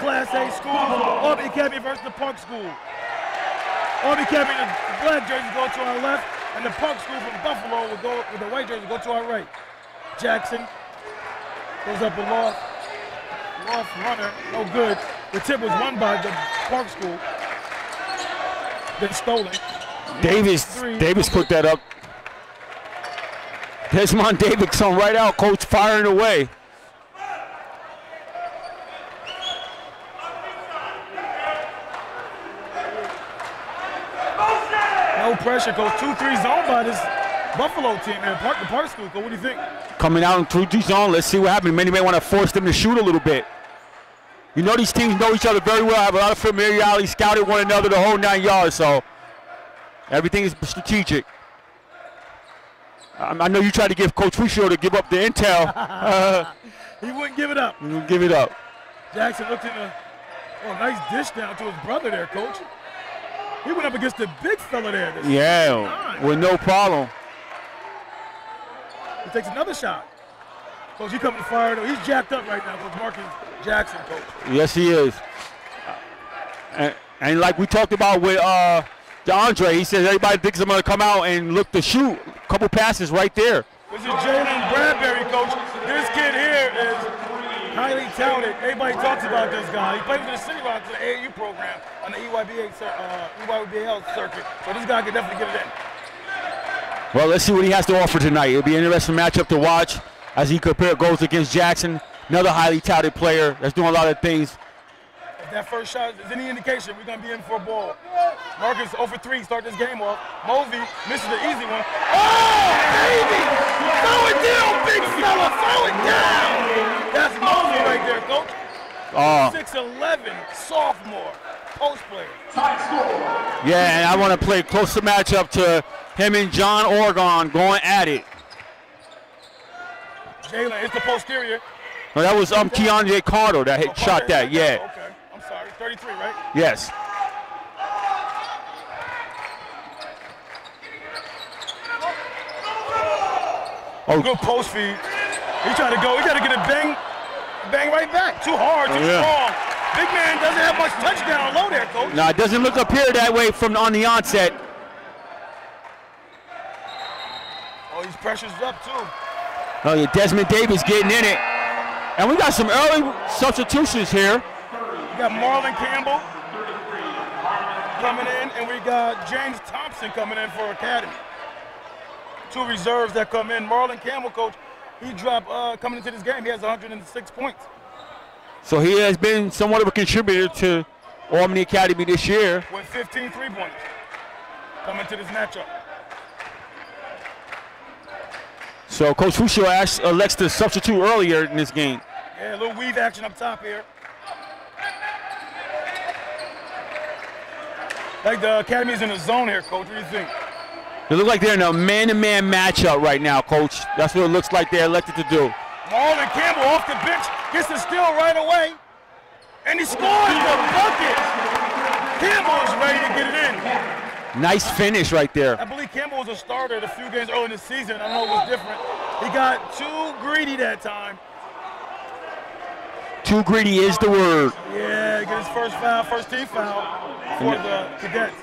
Class A schools, Albany Academy versus the Punk School. Albany Academy, the black jersey go to our left, and the Punk School from Buffalo will go with the white jersey go to our right. Jackson goes up a loft runner, no good. The tip was won by the Punk School. Then stolen. Davis put that up. Desmond Davis on right out, coach firing away. No pressure, coach. 2-3 zone by this Buffalo team, man. The Park School, coach. What do you think? Coming out in 2-3 zone, let's see what happens. Many may want to force them to shoot a little bit. You know these teams know each other very well, have a lot of familiarity, scouted one another the whole 9 yards, so everything is strategic. I know you tried to give Coach Fruscio to give up the intel. He wouldn't give it up. He wouldn't give it up. Jackson looked in a nice dish down to his brother there, coach. He went up against the big fella there. Yeah, with no problem. He takes another shot. Coach, he coming to fire though. He's jacked up right now, Coach Marcus Jackson, coach. Yes, he is. And like we talked about with DeAndre, he says everybody thinks I'm going to come out and look to shoot. A couple passes right there. This is Jalen Bradbury, coach. This kid here is highly touted. Everybody talks about this guy. He played for the City Rock to the AAU program on the EYBL circuit. So this guy can definitely get it in. Well, let's see what he has to offer tonight. It'll be an interesting matchup to watch as he goes against Jackson, another highly touted player that's doing a lot of things. If that first shot is any indication, we're going to be in for a ball. Marcus 0 for 3, start this game off. Mulvey misses the easy one. Oh, baby! Throw it down, big fella! Throw it down! That's Mulvey right there, coach. 6'11", sophomore, post player. Yeah, and I want to play closer matchup to him and John Oregon going at it. Jalen, it's the posterior. No, that was Keandre Carter that shot that, yeah. Okay, I'm sorry, 33, right? Yes. Oh, good post feed. He tried to go, he got to get a bang right back. Too hard, too strong. Big man doesn't have much touchdown low there, coach. No, it doesn't look up here that way from on the onset. Oh, these pressures up too. Oh yeah, Desmond Davis getting in it. And we got some early substitutions here. We got Marlon Campbell coming in, and we got James Thompson coming in for Academy. Two reserves that come in. Marlon Campbell, coach, he dropped coming into this game. He has 106 points. So he has been somewhat of a contributor to Albany Academy this year. With 15 3-pointers coming to this matchup. So Coach Fruscio elects to substitute earlier in this game. Yeah, a little weave action up top here. Like the Academy's in a zone here, coach. What do you think? They look like they're in a man-to-man matchup right now, coach. That's what it looks like they're elected to do. Marlon Campbell off the bench, gets the steal right away, and he scores the bucket. Campbell is ready to get it in. Nice finish right there. I believe Campbell was a starter at a few games early in the season. I don't know what was different. He got too greedy that time. Too greedy is the word. Yeah, get his first team foul for the Cadets.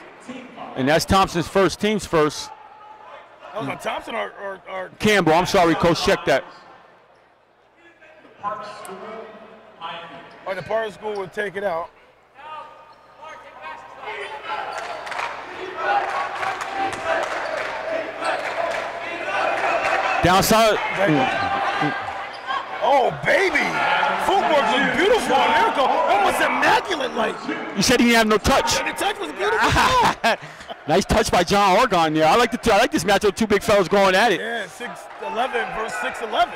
And that's Thompson's first, team's first. That was on Thompson or Campbell, I'm sorry, coach, check that. Or the Park School would take it out. Downside. Oh, baby. Footwork looked beautiful on there, almost immaculate like. You said he didn't have no touch. The touch was beautiful. Nice touch by John Oregon there. I like this matchup, two big fellas going at it. Yeah, 6'11" versus 6'11".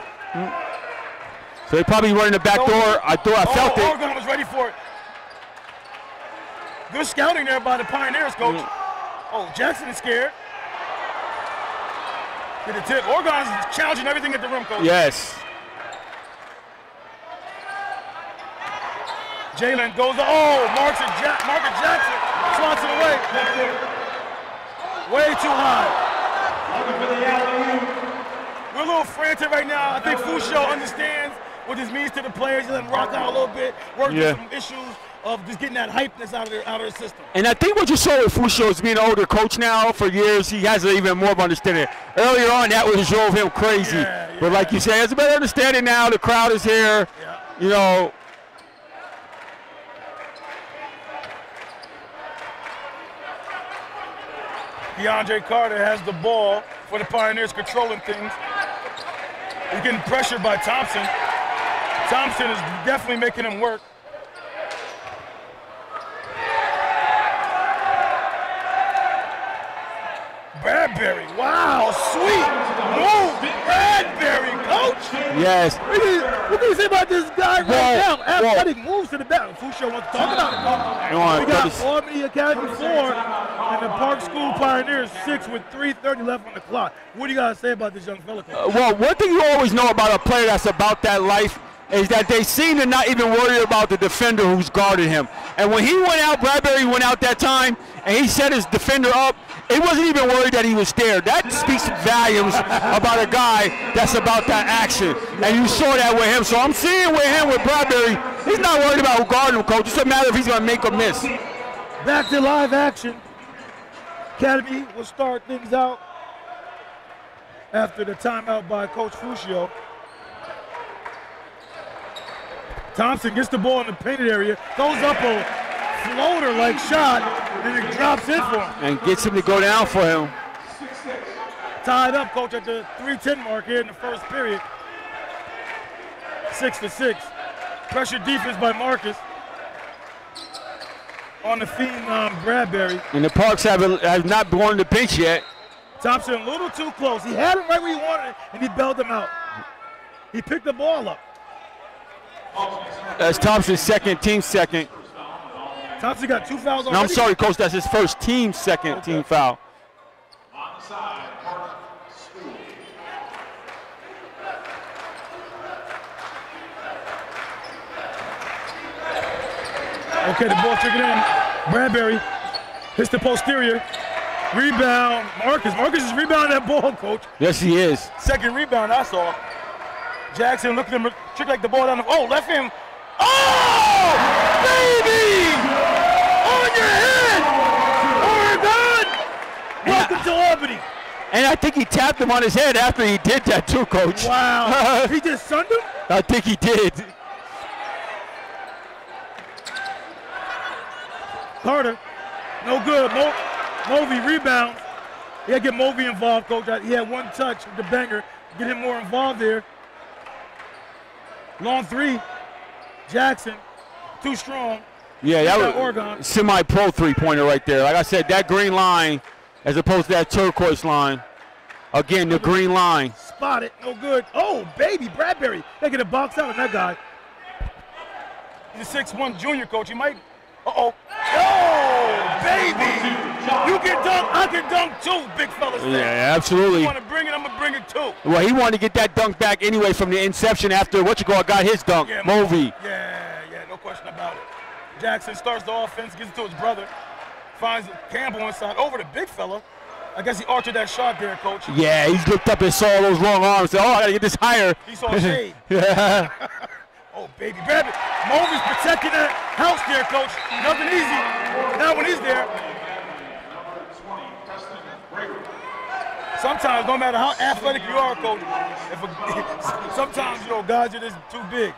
So they probably running the back door. I felt it. Oregon was ready for it. Good scouting there by the Pioneers, coach. Oh, Jackson is scared. Get a tip. Oregon is challenging everything at the rim, coach. Yes. Jalen goes, Marcus Jackson swats it away. Way too high. We're a little frantic right now. I think Fruscio understands what this means to the players, and then rock out a little bit, work through some issues of just getting that hypeness out of their system. And I think what you saw with Fruscio is being an older coach now for years, he has even more of an understanding. Earlier on, that was drove him crazy. But like you say, he has a better understanding now. The crowd is here. You know. DeAndre Carter has the ball for the Pioneers, controlling things. He's getting pressured by Thompson. Thompson is definitely making him work. Bradbury, wow, sweet move, Bradbury, coach. Yes. What can you say about this guy right now? Athletic moves to the back. Fruscio wants to talk about it. We got Albany Academy 4 and the Park School Pioneers 6 with 3:30 left on the clock. What do you got to say about this young fella, coach? Well, one thing you always know about a player that's about that life is that they seem to not even worry about the defender who's guarding him. And when he went out, Bradbury went out that time, and he set his defender up, he wasn't even worried that he was there. That speaks volumes about a guy that's about that action. And you saw that with him. So I'm seeing with him, with Bradbury, he's not worried about who guarding him, coach. It doesn't matter if he's going to make or miss. Back to live action. Academy will start things out after the timeout by Coach Fruscio. Thompson gets the ball in the painted area, throws up a floater-like shot, and it drops in for him. And gets him to go down for him. Tied up, coach, at the 3:10 mark here in the first period. 6-6. Pressure defense by Marcus. On the phenom Bradbury. And the Parks have not blown the bench yet. Thompson a little too close. He had him right where he wanted it, and he bailed him out. He picked the ball up. That's Thompson's second, team second. Thompson got 2 fouls already. No, I'm sorry, coach. That's his first team second team foul. Okay, the ball tricking in. Bradbury hits the posterior. Rebound, Marcus. Marcus is rebounding that ball, coach. Yes, he is. Second rebound I saw. Jackson looked at him, trick like the ball down the, left him. Oh, baby! On your head! Oregon! Welcome to Albany. And I think he tapped him on his head after he did that too, coach. Wow. He just sunned him? I think he did. Carter, no good. Mulvey rebounds. You got to get Mulvey involved, coach. He had one touch with the banger. Get him more involved there. Long three. Jackson, too strong. Yeah, that was Oregon. Semi-pro three-pointer right there. Like I said, that green line as opposed to that turquoise line. Again, the green line. Spot it, no good. Oh, baby, Bradbury. They get a box out on that guy. He's a 6'1" junior, coach. He might. Oh, baby! You can dunk, I can dunk too, big fella. Yeah, absolutely. You want to bring it, I'm going to bring it too. Well, he wanted to get that dunk back anyway from the inception after got his dunk, Mulvey. Yeah, no question about it. Jackson starts the offense, gives it to his brother, finds Campbell inside, over the big fella. I guess he altered that shot there, coach. Yeah, he looked up and saw those long arms, said, I got to get this higher. He saw shade. Yeah. Oh, baby, Bradbury. Mulvey's protecting that house there, coach. Nothing easy. Not when he's there. Sometimes, no matter how athletic you are, coach, sometimes, guys are just too big.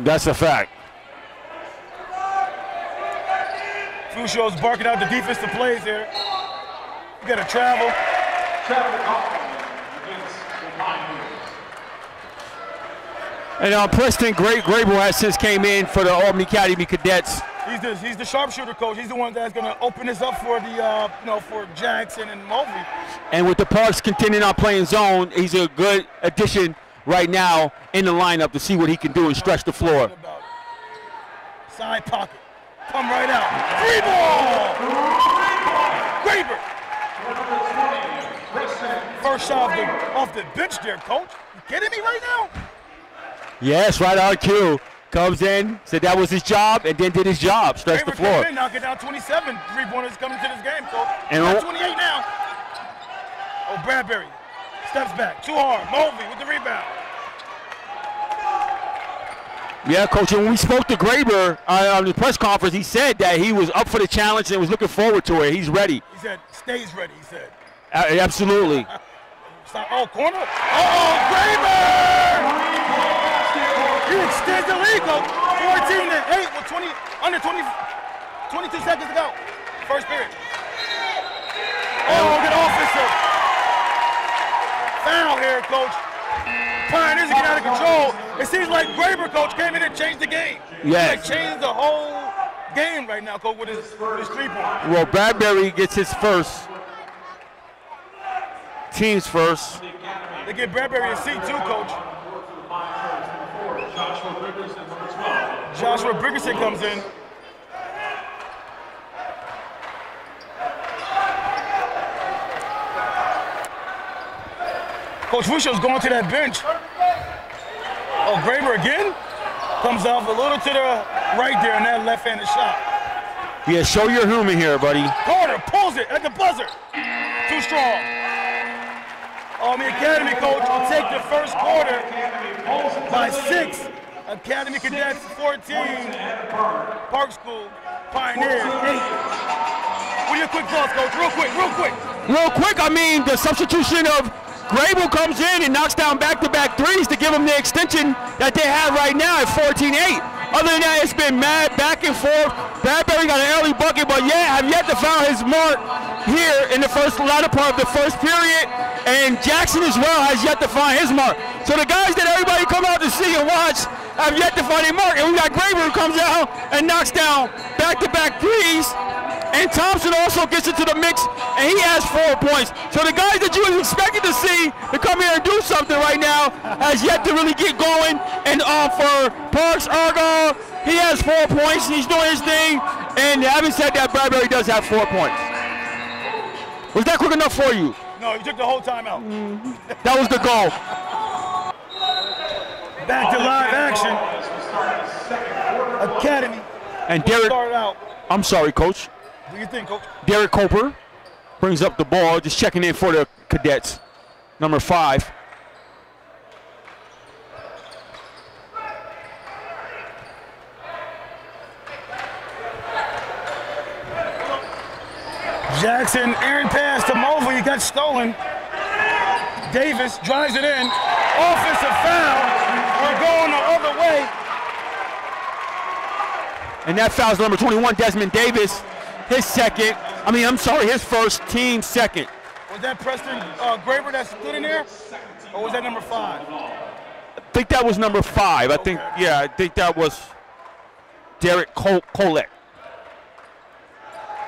That's a fact. Fruscio's barking out the defensive plays here. You got to travel. And Preston Graber has since came in for the Albany Academy Cadets. He's the sharpshooter, coach. He's the one that's going to open this up for the for Jackson and Mulvey. And with the Parks continuing on playing zone, he's a good addition right now in the lineup to see what he can do and stretch the floor. Side pocket, come right out. 3 ball. Graber. First shot off the bench there, coach. You kidding me right now? Yes, right on cue. Comes in, said that was his job, and then did his job, stretch the floor. Came in, knocking down 27 3-pointers coming to this game, coach. And 28 now. Oh, Bradbury steps back, too hard. Mulvey with the rebound. Yeah, Coach, and when we spoke to Graber on the press conference, he said that he was up for the challenge and was looking forward to it. He's ready. He said, stays ready, he said. Absolutely. Oh, corner. Graber! He extends the lead, Coach. 14-8 with under 22 seconds to go. First period. Oh, good offensive. Foul here, Coach. Pioneers are getting out of control. It seems like Graber, Coach, came in and changed the game. Yes. He changed the whole game right now, Coach, with his 3-point. Well, Bradbury gets his first. Team's first. They give Bradbury a seat too, Coach. Joshua Briggerson comes in. Coach Fruscio's going to that bench. Oh, Graber again? Comes off a little to the right there in that left-handed shot. Yeah, show your humor here, buddy. Carter pulls it at the buzzer. Too strong. Armory Academy, Coach, will take the first quarter by 6. Academy Cadets 14. Park School Pioneers 8. What are your quick thoughts, Coach? Real quick. Real quick, I mean, the substitution of Graber comes in and knocks down back-to-back threes to give them the extension that they have right now at 14-8. Other than that, it's been mad back and forth. Bradbury got an early bucket, but have yet to find his mark here in the latter part of the first period. And Jackson as well has yet to find his mark. So the guys that everybody come out to see and watch have yet to find their mark. And we got Graber who comes out and knocks down back-to-back threes. And Thompson also gets into the mix, and he has 4 points. So the guys that you was expected to see to come here and do something right now has yet to really get going. And for Parks Argyle, he has 4 points. He's doing his thing. And having said that, Bradbury does have 4 points. Was that quick enough for you? No, you took the whole time out. That was the goal. Back to live action. Academy. And Derek, started out. I'm sorry, Coach. What do you think, Coach? Derek Coper brings up the ball, just checking in for the Cadets. Number 5. Jackson, errant pass to Mulvey, got stolen. Davis drives it in. Offensive foul. We're going the other way. And that foul's number 21, Desmond Davis. His second. His first, team second. Was that Preston Graber that stood in there? Or was that number 5? I think that was number 5. I think that was Derek Kolek.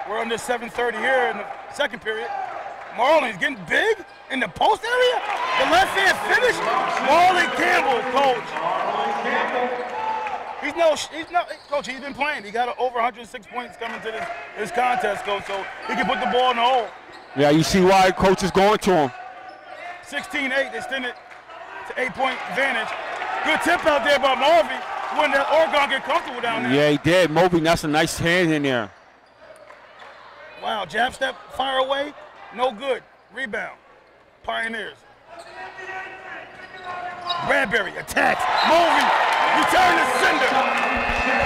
We're under 7:30 here in the second period. Marlon's getting big in the post area. The left hand finish. Marlon Campbell, Coach. Coach, he's been playing. He got over 106 points coming to this contest, Coach, so he can put the ball in the hole. Yeah, you see why Coach is going to him. 16-8, extended to 8-point advantage. Good tip out there by Mulvey when that Oregon get comfortable down there. Yeah, he did. Mulvey, that's a nice hand in there. Wow, jab step, fire away, no good. Rebound, Pioneers. Bradbury attacks, Mulvey, return to sender.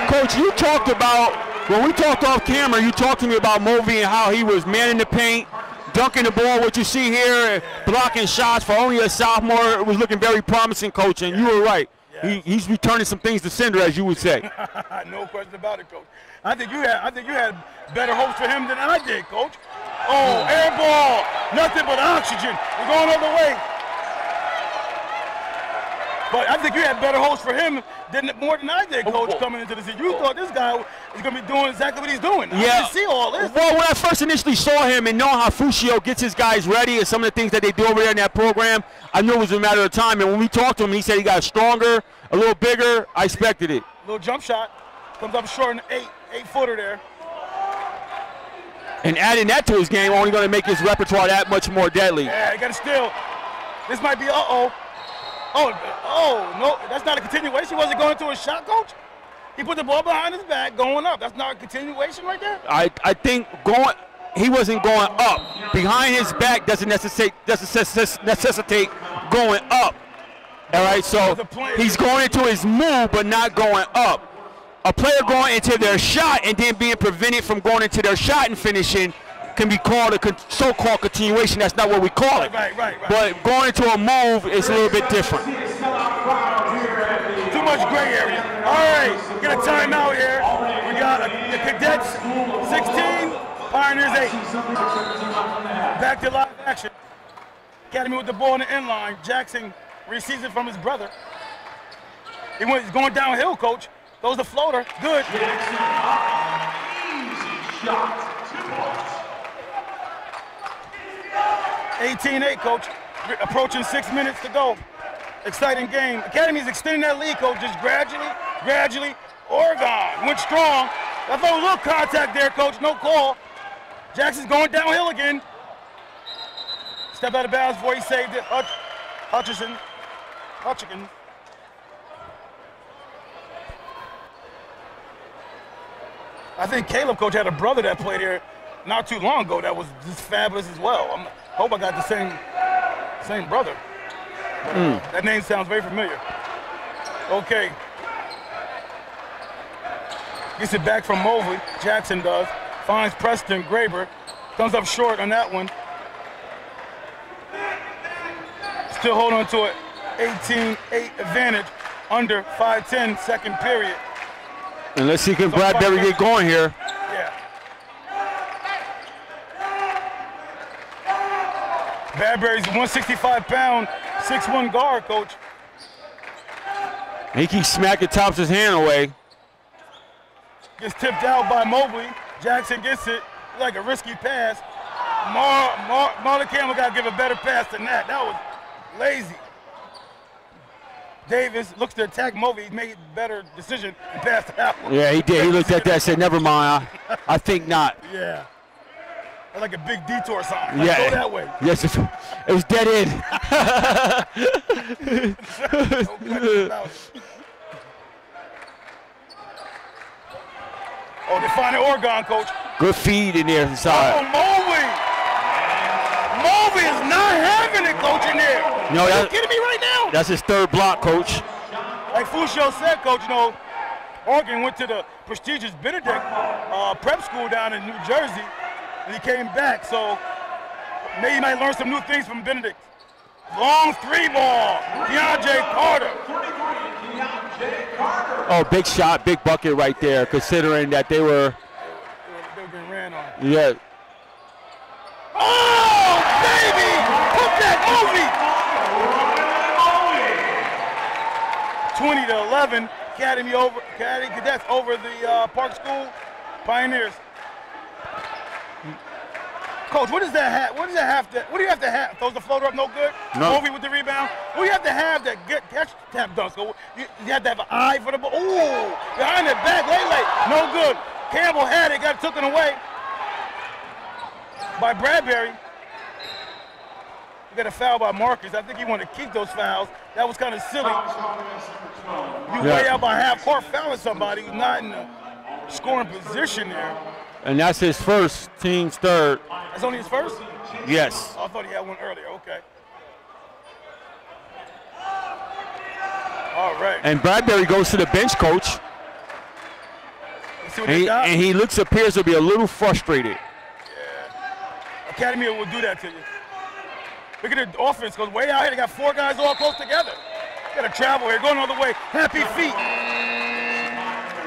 Coach, you talked about, when we talked off camera, you talked to me about Mulvey and how he was manning the paint, dunking the ball, what you see here, blocking shots for only a sophomore. It was looking very promising, Coach, and you were right. Yes. He's returning some things to sender, as you would say. No question about it, Coach. I think you had better hopes for him than I did, Coach. Oh, air ball, nothing but oxygen. We're going the other way. But I think you had better hopes for him more than I did, Coach, coming into the season. You thought this guy is going to be doing exactly what he's doing. Yeah. I didn't see all this. Well, when I first initially saw him and knowing how Fruscio gets his guys ready and some of the things that they do over there in that program, I knew it was a matter of time. And when we talked to him, he said he got stronger, a little bigger. I expected it. Little jump shot. Comes up short in the 8-footer there. And adding that to his game only going to make his repertoire that much more deadly. Yeah, he got to steal. This might be Oh, no, that's not a continuation. He wasn't going to a shot, Coach. He put the ball behind his back, going up. That's not a continuation right there? I think he wasn't going up. Behind his back doesn't necessitate going up. All right, so he's going into his move but not going up. A player going into their shot and then being prevented from going into their shot and finishing can be called a so-called continuation. That's not what we call it. Right. But going into a move is a little bit different. Too much gray area. All right, get a timeout here. We got the Cadets 16, Pioneers 8. Back to live action. Academy with the ball in the inline. Jackson receives it from his brother. He's going downhill, coach. Throws the floater. Good. Easy shot. 2 points. 18-8, coach. Approaching 6 minutes to go. Exciting game. Academy's extending that lead, coach, just gradually. Oregon went strong. I thought a little contact there, coach. No call. Jackson's going downhill again. Step out of bounds before he saved it. Hutchinson. I think Caleb, coach, had a brother that played here not too long ago that was just fabulous as well. I hope I got the same brother. That name sounds very familiar. Okay. Gets it back from Mulvey. Jackson does. Finds Preston Graber. Comes up short on that one. Still holding on to an 18-8 advantage under 5:10 second period. And let's see, can Bradbury get going here? Yeah. Bradbury's 165-pound, 6'1" guard, coach. He keeps smacking Thompson's hand away. Gets tipped out by Mobley. Jackson gets it, like a risky pass. Marlon Campbell got to give a better pass than that. That was lazy. Davis looks to attack Mulvey. He made a better decision and passed it out. Yeah, he did. He looked at that and said, never mind. I think not. Yeah. That's like a big detour sign. Like, yeah. Go that way. Yes, it was dead end. No question about it. Oh, they find an Oregon, coach. Good feed in there inside. Oh, Mulvey. Mulvey is not having it, coach, in there. No, Are you kidding me right now? That's his third block, coach. Like Fruscio said, coach, Oregon went to the prestigious Benedict prep school down in New Jersey, and he came back. So maybe he might learn some new things from Benedict. Long 3-ball, DeAndre Carter. Oh, big shot, big bucket right there, considering that they were getting ran on. Yeah. Oh, baby! Put that movie! 20-11, Academy Cadets over the Park School Pioneers. Coach, what does that have? What do you have to have? Throws the floater up, no good. No. Mulvey with the rebound. What do you have to have that catch tap dunk? So you have to have an eye for the ball. Ooh, behind the back, late, no good. Campbell had it, got taken away by Bradbury. We got a foul by Marcus. I think he wanted to keep those fouls. That was kind of silly. You way out by half court fouling somebody who's not in the scoring position there. And that's his first, team's third. That's only his first? Yes. Oh, I thought he had one earlier. Okay. All right. And Bradbury goes to the bench, coach. Let's see what they got. And he appears to be a little frustrated. Yeah. Academy will do that to you. Look at the offense goes way out here. They got 4 guys all close together. Got to travel here, going all the way. Happy feet.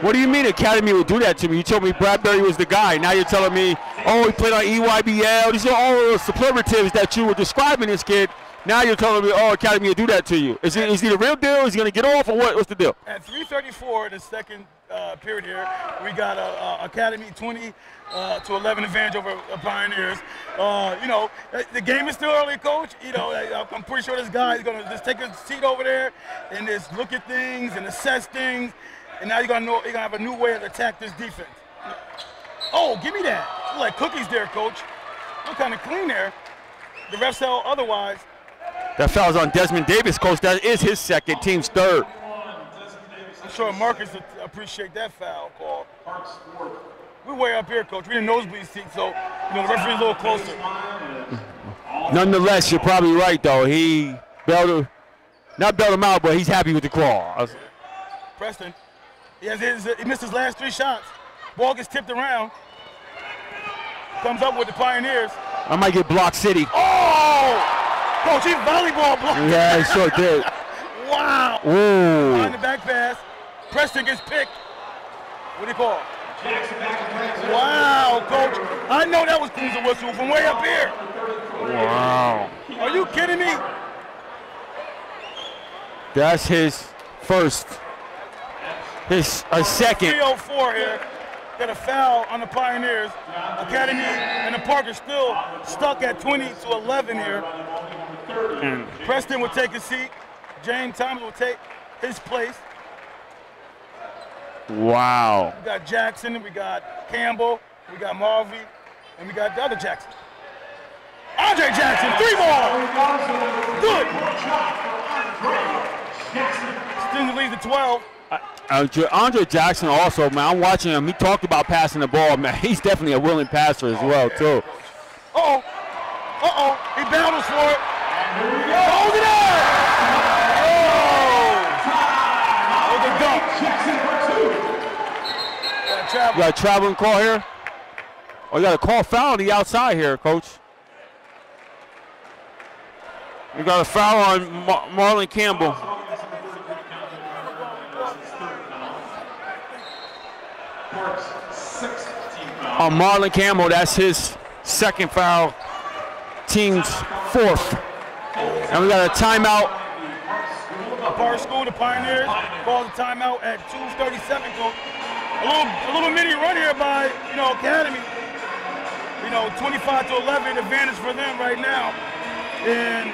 What do you mean Academy would do that to me? You told me Bradbury was the guy. Now you're telling me, oh, he played on EYBL. These are all the superlatives that you were describing this kid. Now you're telling me, oh, Academy would do that to you. Is he the real deal? Is he going to get off, or what? What's the deal? At 3:34 in the second period here, we got Academy 20-11 advantage over Pioneers. The game is still early, coach. I'm pretty sure this guy is going to just take a seat over there and just look at things and assess things. And now you're gonna have a new way to attack this defense. Oh, give me that. Look like cookies there, coach. Look kind of clean there. The refs tell otherwise. That foul's on Desmond Davis, coach. That is his second, team's third. I'm sure Marcus would appreciate that foul call. We're way up here, coach. We're in nosebleed seats, so the referee's a little closer. Nonetheless, you're probably right, though. He bailed Not bailed him out, but he's happy with the call. Preston, he missed his last 3 shots. Ball gets tipped around. Comes up with the Pioneers. I might get block city. Oh! Coach, he volleyball blocked. Yeah, he sure did. Wow. Ooh. Behind the back pass. Preston gets picked. What do you call? Wow, Coach. I know that was cruiser whistle from way up here. Wow. Are you kidding me? That's his first. His second. 3:04 here. Got a foul on the Pioneers. Academy and the Park are still stuck at 20-11 here. Preston will take his seat. James Thomas will take his place. Wow. We got Jackson, we got Campbell, we got Mulvey, and we got the other Jackson. Andre Jackson, 3 more. Good. Student leads to 12. Andre Jackson also, man, I'm watching him. He talked about passing the ball, man. He's definitely a willing passer as well, too. Uh-oh. Uh-oh. He battles for it. Hold it up. Oh. With a dunk. You got a traveling call here? Oh, you got a call foul on the outside here, Coach. You got a foul on Marlon Campbell. On Marlon Campbell, that's his second foul, team's 4th. And we got a timeout. Park School, the Pioneers, calls a timeout at 2:37, Coach. A little mini run here by, Academy. 25-11 advantage for them right now. And,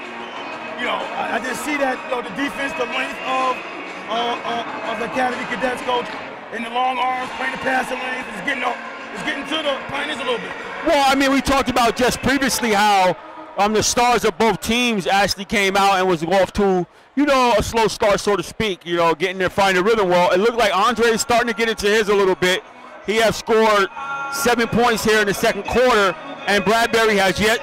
I just see that, the defense, the length of the Academy Cadets, Coach, and the long arms, playing the passing lanes, is getting to the Pioneers a little bit. Well, I mean, we talked about just previously how the stars of both teams actually came out and was off to, a slow start, so to speak, getting there, finding the rhythm. Well, it looked like Andre is starting to get into his a little bit. He has scored 7 points here in the second quarter, and Bradbury has yet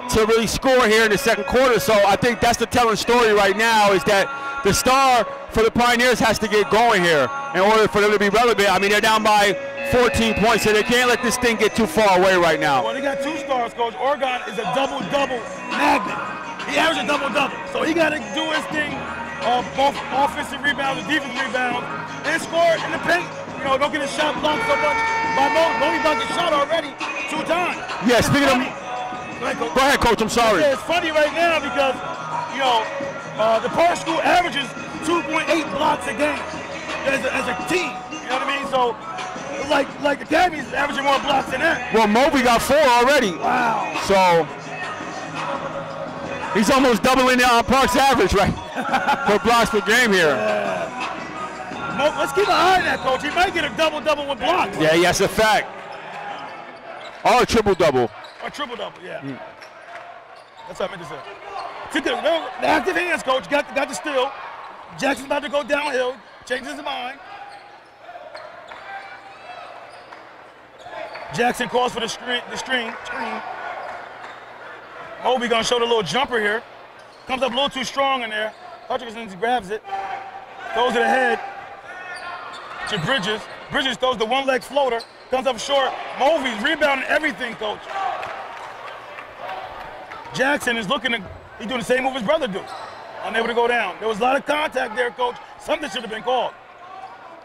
to really score here in the second quarter. So I think that's the telling story right now, is that the star for the Pioneers has to get going here in order for them to be relevant. I mean, they're down by 14 points, so they can't let this thing get too far away right now. Well, they got 2 stars, Coach. Oregon is a double-double magnet. He averages a double-double. So he got to do his thing, both offensive rebounds and defensive rebounds, and score in the paint. Don't get his shot blocked so much by Mulvey. Blocked his shot already 2 times. Yeah, speaking of... Go ahead, Coach. I'm sorry. It's funny right now because, the Park School averages 2.8 blocks a game as a team. You know what I mean? So, like Academy's averaging more blocks than that. Well, Mulvey got 4 already. Wow. So, he's almost doubling on Park's average, right? For blocks per game here. Yeah. Let's keep an eye on that, Coach. He might get a double-double with blocks. Yeah, that's a fact. Or a triple-double. Or triple-double, yeah. That's what I meant to say. The active hands, Coach. Got the steal. Jackson's about to go downhill. Changes his mind. Jackson calls for the screen. Mulvey gonna show the little jumper here. Comes up a little too strong in there. Hutchinson grabs it. Throws it ahead to Bridges. Bridges throws the one-leg floater. Comes up short. Mulvey's rebounding everything, Coach. Jackson is he's doing the same move his brother do. Unable to go down. There was a lot of contact there, Coach. Something should have been called.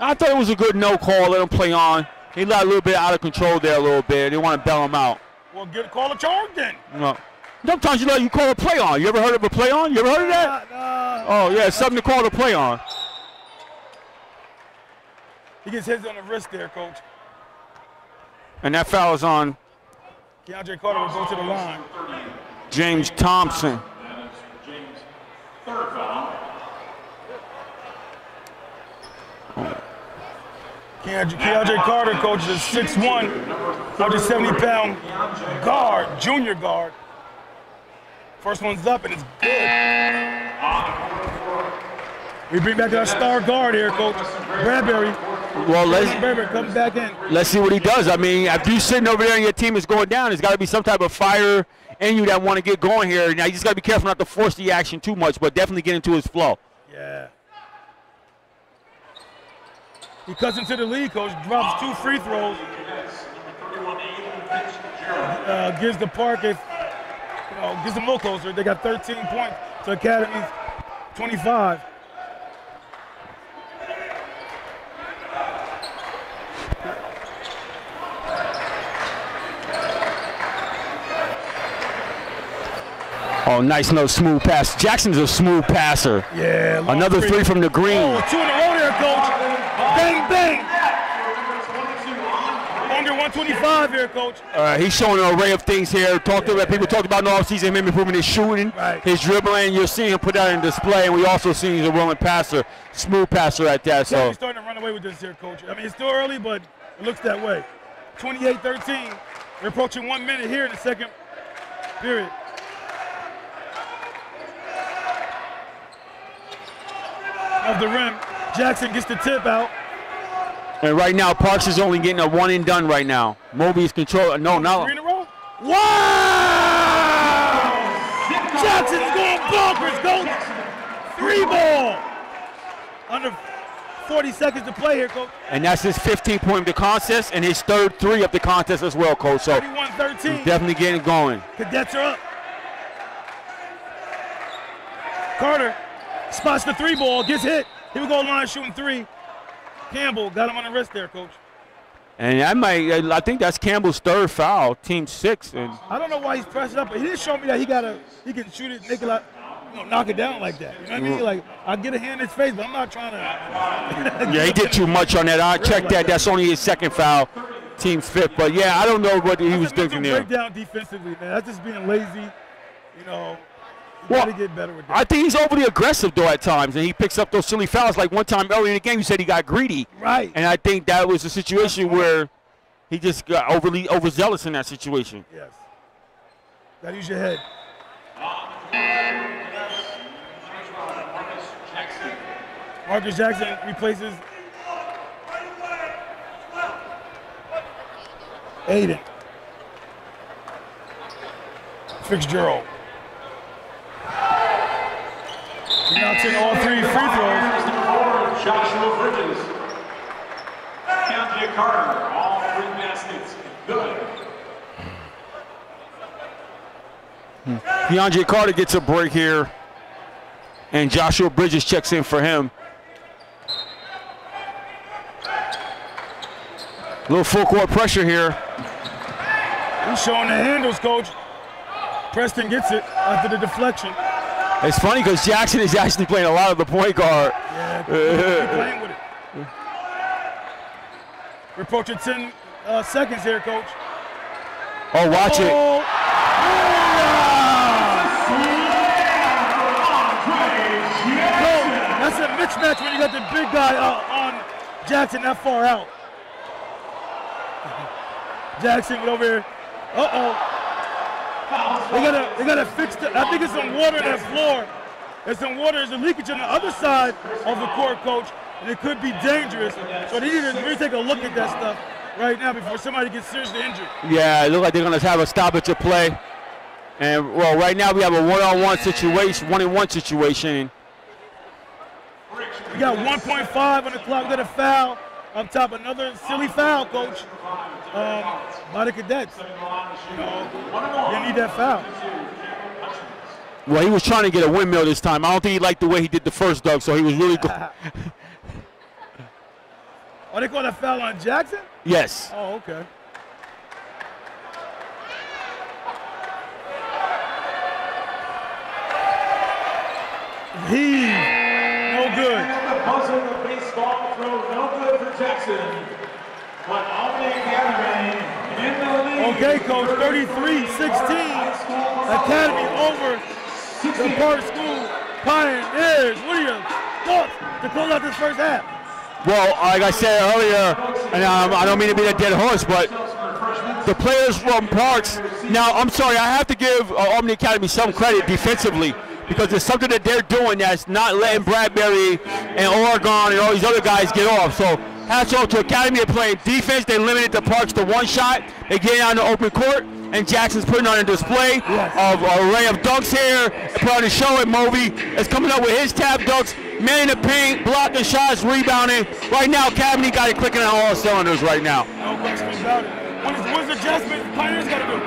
I thought it was a good no call. Let him play on. He let a little bit out of control there a little bit. They want to bail him out. Well, call a charge then. No. Sometimes you call a play on. You ever heard of a play on? You ever heard of that? Oh, yeah, it's something to call a play on. He gets his on the wrist there, Coach. And that foul is on DeAndre Carter will go to the line. James Thompson. James, 3rd foul. DeAndre Carter, Coach, is 6'1", 170-pound guard, junior guard. First one's up, and it's good. We bring back our star guard here, Coach. Bradbury. Well, Bradbury comes back in. Let's see what he does. I mean, if you're sitting over there and your team is going down, there's got to be some type of fire in you that want to get going here. Now you just got to be careful not to force the action too much, but definitely get into his flow. Yeah. He cuts into the lead, coach, drops 2 free throws. Gives the Park gives them a little closer. They got 13 points to Academy's 25. Oh, nice, no smooth pass. Jackson's a smooth passer. Yeah. Another three from the green. Oh, 2 in a row there, coach. Bang, bang. Under 125 here, coach. He's showing an array of things here. People talked about in the offseason, him improving his shooting, his dribbling. You're seeing him put that in display, and we also see he's a willing passer, smooth passer at that. So he's starting to run away with this here, coach. I mean, it's still early, but it looks that way. 28-13. We're approaching 1 minute here in the second period. Of the rim, Jackson gets the tip out. And right now, Parks is only getting a 1 and done right now. Mulvey is controlling. No. 3 in a row. Wow! Jackson's going bonkers, coach. 3 ball. Under 40 seconds to play here, coach. And that's his 15th point of the contest and his third 3 of the contest as well, coach. So 31-13. he's definitely getting going. Cadets are up. Carter spots the 3 ball, gets hit. Here we go, line shooting 3. Campbell got him on the wrist there, coach. And I think that's Campbell's 3rd foul, team 6. And I don't know why he's pressing up, but he didn't show me that he can shoot it, make it like, knock it down like that. You know what I mean? Like, I get a hand in his face, but I'm not trying to. Yeah, he did too much on that. I checked that. That's only his 2nd foul, team 5th. But yeah, I don't know what he was thinking there. Breakdown defensively, man. That's just being lazy. You know. You gotta get better with that. I think he's overly aggressive though at times, and he picks up those silly fouls. Like one time earlier in the game, you said he got greedy. Right. And I think that was a situation where he just got overzealous in that situation. Yes. Gotta use your head. Marcus Jackson replaces Aiden. Fitzgerald. He knocks in all 3 free throws. Joshua Bridges. Keandre Carter, all 3 baskets. Good. Keandre Carter gets a break here, and Joshua Bridges checks in for him. A little full court pressure here. He's showing the handles, coach. Preston gets it after the deflection. It's funny because Jackson is actually playing a lot of the point guard. Yeah, keep playing with it. We're approaching 10 seconds here, coach. Oh, watch it. That's a mismatch when you got the big guy on Jackson that far out. Jackson, get over here. They gotta fix it. I think it's some water in that floor. There's some water, there's a leakage on the other side of the court, coach, and it could be dangerous. So they need to really take a look at that stuff right now before somebody gets seriously injured. Yeah, it looks like they're gonna have a stoppage of play. And well, right now we have a 1-on-1 situation, 1-on-1 situation. We got 1.5 on the clock. We got a foul up top. Another silly foul, coach, by the Cadets. You know, they need that foul. Well, he was trying to get a windmill this time. I don't think he liked the way he did the first dunk, so he was really good. Oh, they call that foul on Jackson? Yes. Oh, okay. No good. The buzzer, the baseball throw, no good for Jackson. But Albany Academy in the lead. Okay, coach, 33-16. Academy over the Park School Pioneers. What are your thoughts to close out this first half? Well, like I said earlier, and I don't mean to be a dead horse, but the players from Parks, now I'm sorry, I have to give Albany Academy some credit defensively because there's something that they're doing that's not letting Bradbury and Oregon and all these other guys get off. So hats off to Academy. They're playing defense. They limited the Parks to 1 shot. They get on the open court, and Jackson's putting on a display of an array of dunks here, put on a show, and Mulvey is coming up with his tap dunks, man in the paint, blocking shots, rebounding. Right now, Academy got it clicking on all cylinders right now. No question about it. What's the adjustment Pioneers got to do?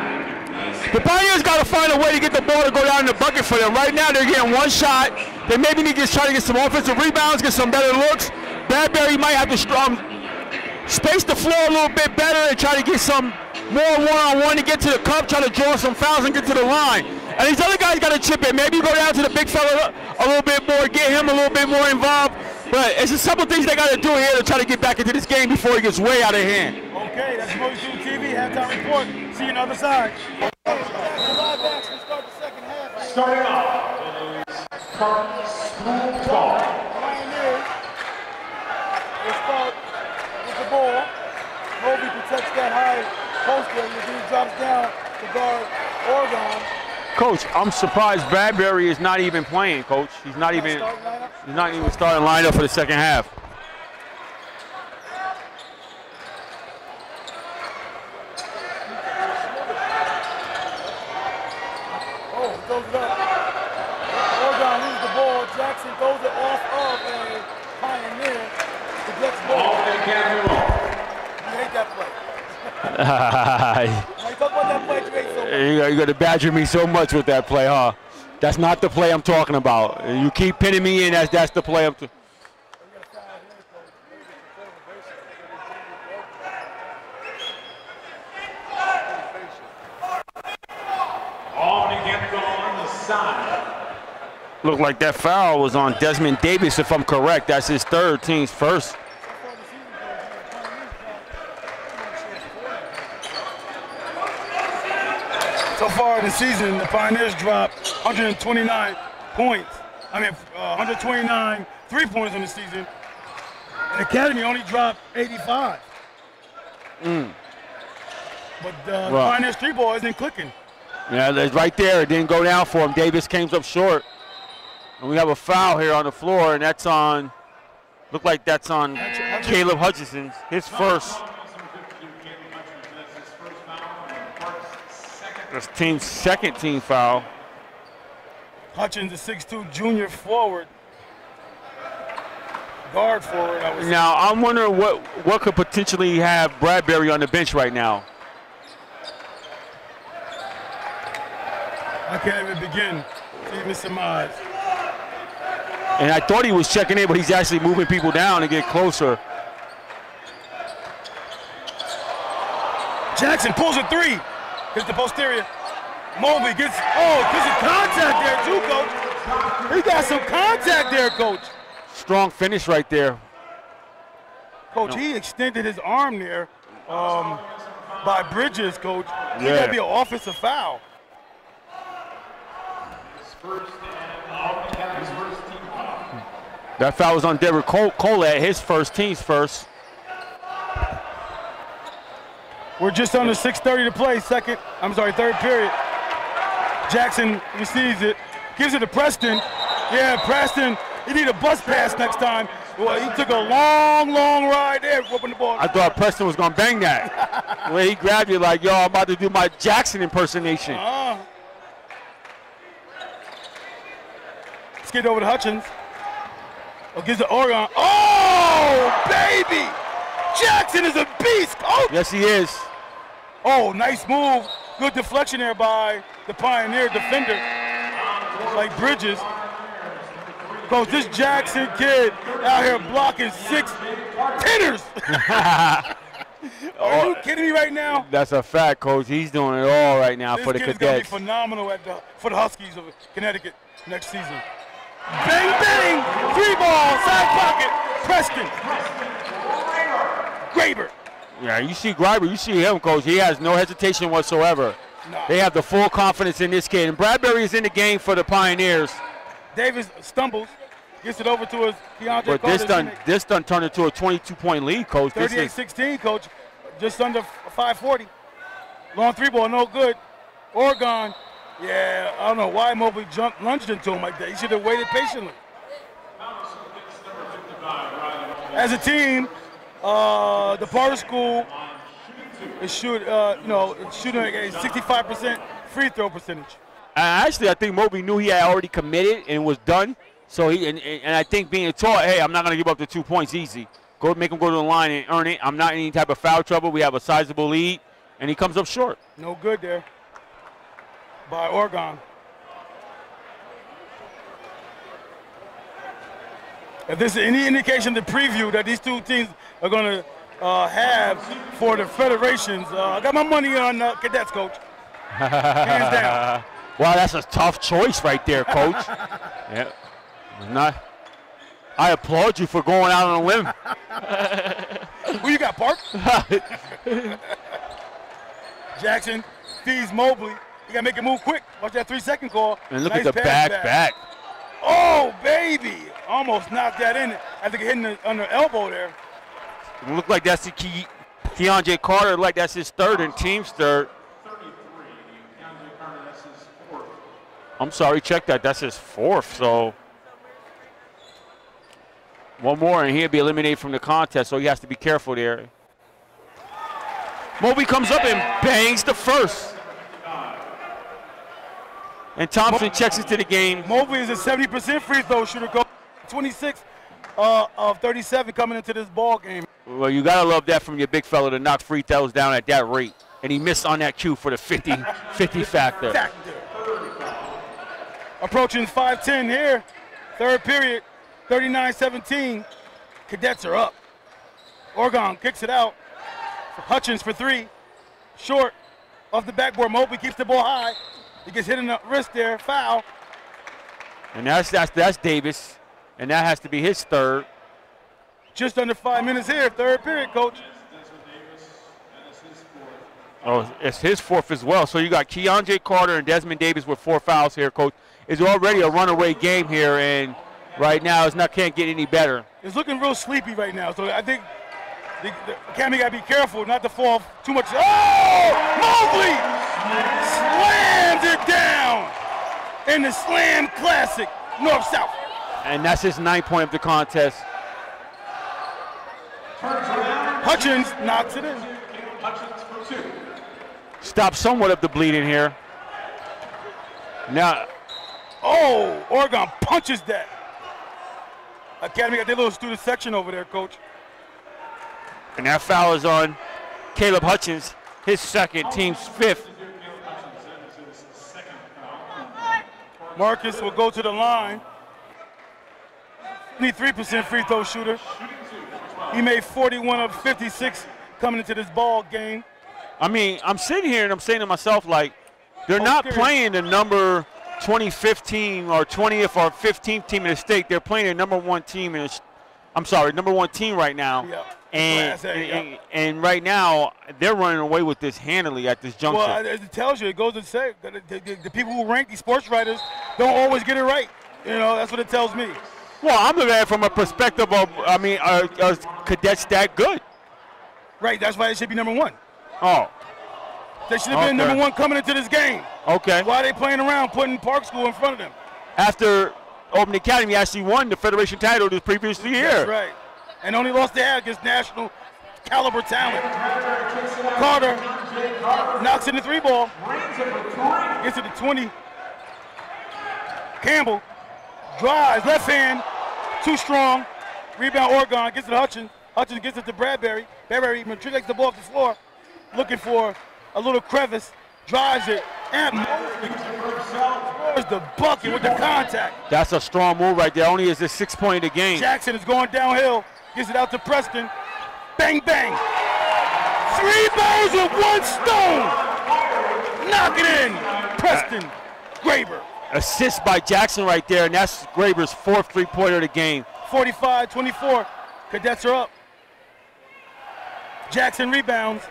The Pioneers got to find a way to get the ball to go down in the bucket for them. Right now, they're getting one shot. They maybe need to try to get some offensive rebounds, get some better looks. Bradbury might have to space the floor a little bit better and try to get some more one-on-one to get to the cup, try to draw some fouls and get to the line. And these other guys got to chip in. Maybe go down to the big fella a little bit more, get him a little bit more involved. But it's a couple things they got to do here to try to get back into this game before it gets way out of hand. Okay, that's Mulvey TV, halftime report. See you on the other side. Live action, start the second half. Starting off, it is school ball. Pioneers will start with the ball. Mulvey protects that high post there, and he drops down to guard Oregon. Coach, I'm surprised Bradbury is not even playing, Coach. He's not even starting lineup for the second half. Oh, he throws it up. Oregon loses the ball. Jackson throws it off of a Pioneer. He gets the ball. You hate that play. Now you talk about that play, you hate so much. You're going to badger me so much with that play, huh? That's not the play I'm talking about. You keep pinning me in, that's the play I'm talking about. Looked like that foul was on Desmond Davis, if I'm correct. That's his third, team's first. So far this season, the Pioneers dropped 129 points. 129 3-pointers in the season. The Academy only dropped 85. But the Pioneers 3-ball isn't clicking. Yeah, that's right there. It didn't go down for him. Davis came up short. And we have a foul here on the floor, and that's on, look like that's on Caleb Hutchinson, his first. That's team's second team foul. Hutchins, the 6'2" junior forward. Guard forward, I was. Now, I'm wondering what could potentially have Bradbury on the bench right now. I can't even begin to even surmise. And I thought he was checking in, but he's actually moving people down to get closer. Jackson pulls a three. Hits the posterior. Mulvey gets some contact there too, Coach. He got some contact there, Coach. Strong finish right there. Coach, he extended his arm there by Bridges, Coach. He got to be an offensive foul. That foul was on Derek Colette, his first, team's first. We're just under 6:30 to play, third period. Jackson receives it, gives it to Preston. Yeah, Preston, he need a bus pass next time. Well, he took a long, long ride there, whooping the ball. I thought Preston was gonna bang that. The way he grabbed you like, yo, I'm about to do my Jackson impersonation. Let's get over to Hutchins. Gives to Oregon. Oh, baby! Jackson is a beast, Coach! Yes, he is. Oh, nice move. Good deflection there by the Pioneer defender, like Bridges. Coach, this Jackson kid out here blocking 6-10ers. Are you kidding me right now? That's a fact, Coach. He's doing it all right now for the Cadets. This kid is going to be phenomenal for the Huskies of Connecticut next season. Bang, bang, 3-ball, side pocket, Preston. Graber. Yeah, you see Graber, you see him, Coach. He has no hesitation whatsoever. No. They have the full confidence in this kid. And Bradbury is in the game for the Pioneers. Davis stumbles, gets it over to his Keandre. But this done turned into a 22-point lead, Coach. 38-16, Coach. Just under 540. Long 3-ball, no good. Oregon. Yeah, I don't know why Mulvey lunged into him like that. He should have waited patiently. As a team, the Parter School is shooting a 65% free throw percentage. Actually, I think Mulvey knew he had already committed and was done. So and I think being taught, hey, I'm not going to give up the 2 points easy. Go make him go to the line and earn it. I'm not in any type of foul trouble. We have a sizable lead, and he comes up short. No good there by Oregon. If this is any indication, the preview that these two teams are going to have for the federations, I got my money on Cadets, Coach. Hands down. Wow, that's a tough choice right there, Coach. Yeah, I applaud you for going out on a limb. Who you got, Park? Jackson feeds Mobley. You got to make it move quick. Watch that 3-second call. And look nice at the back. Oh, baby. Almost knocked that in. I think hitting on the elbow there. It looked like that's the Keontae Carter, like that's his third and team's third. 33. Keontae Carter, that's his fourth. I'm sorry, check that. That's his fourth. So one more and he'll be eliminated from the contest, so he has to be careful there. Mobley comes up and bangs the first. And Thompson checks into the game. Mulvey is a 70% free throw shooter, Coach. 26 of 37 coming into this ball game. Well, you gotta love that from your big fella to knock free throws down at that rate. And he missed on that cue for the 50 factor. Approaching 5:10 here. Third period, 39-17. Cadets are up. Oregon kicks it out. Hutchins for three. Short off the backboard. Mulvey keeps the ball high. He gets hit in the wrist there. Foul. And that's Davis. And that has to be his third. Just under 5 minutes here, third period, Coach. Oh, it's his fourth as well. So you got Keontae Carter and Desmond Davis with 4 fouls here, Coach. It's already a runaway game here, and right now can't get any better. It's looking real sleepy right now, so I think the Academy got to be careful not to fall too much. Oh! Mulvey slams it down in the Slam Classic, North-South. And that's his 9th point of the contest. Hutchins knocks it in. Stop somewhat of the bleeding here. Now, oh, Oregon punches that. Academy got their little student section over there, Coach. And that foul is on Caleb Hutchins, his second, team's 5th. Marcus will go to the line. 23% free throw shooter. He made 41 of 56 coming into this ball game. I mean, I'm sitting here and I'm saying to myself, like, they're not playing the number 25th team or 20th or 15th team in the state. They're playing the number 1 team number 1 team right now. Yeah. And right now, they're running away with this handily at this juncture. Well, it tells you, it goes to say that the people who rank these sports writers don't always get it right. You know, that's what it tells me. Well, I'm looking at it from a perspective of, are cadets that good? Right, that's why they should be number 1. Oh. They should have been number 1 coming into this game. Okay. Why are they playing around putting Park School in front of them? After Albany Academy actually won the Federation title this previous year. That's right. And only lost they had against national caliber talent. Carter knocks in the 3-ball. Gets to the 20. Campbell drives, left hand, too strong. Rebound Oregon, gets it to Hutchins. Hutchins gets it to Bradbury. Bradbury matriculates the ball off the floor, looking for a little crevice, drives it, and scores the bucket with the contact. That's a strong move right there. Only is his 6th point of the game. Jackson is going downhill, gets it out to Preston. Bang, bang. 3 balls with 1 stone. Knock it in. Preston Graber. Assist by Jackson right there, and that's Graber's 4th 3-pointer of the game. 45-24. Cadets are up. Jackson rebounds.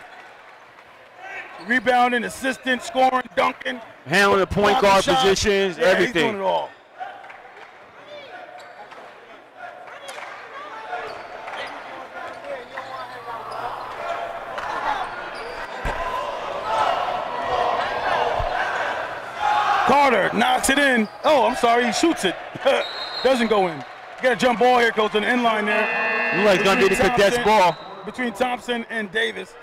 Rebounding, assistant, scoring, dunking. Handling the point guard positions, everything. He's doing it all. Carter knocks it in. Oh, I'm sorry, he shoots it. Doesn't go in. You got a jump ball here, goes to the inline there. Looks like it's going to be the Cadets ball. between Thompson and Davis.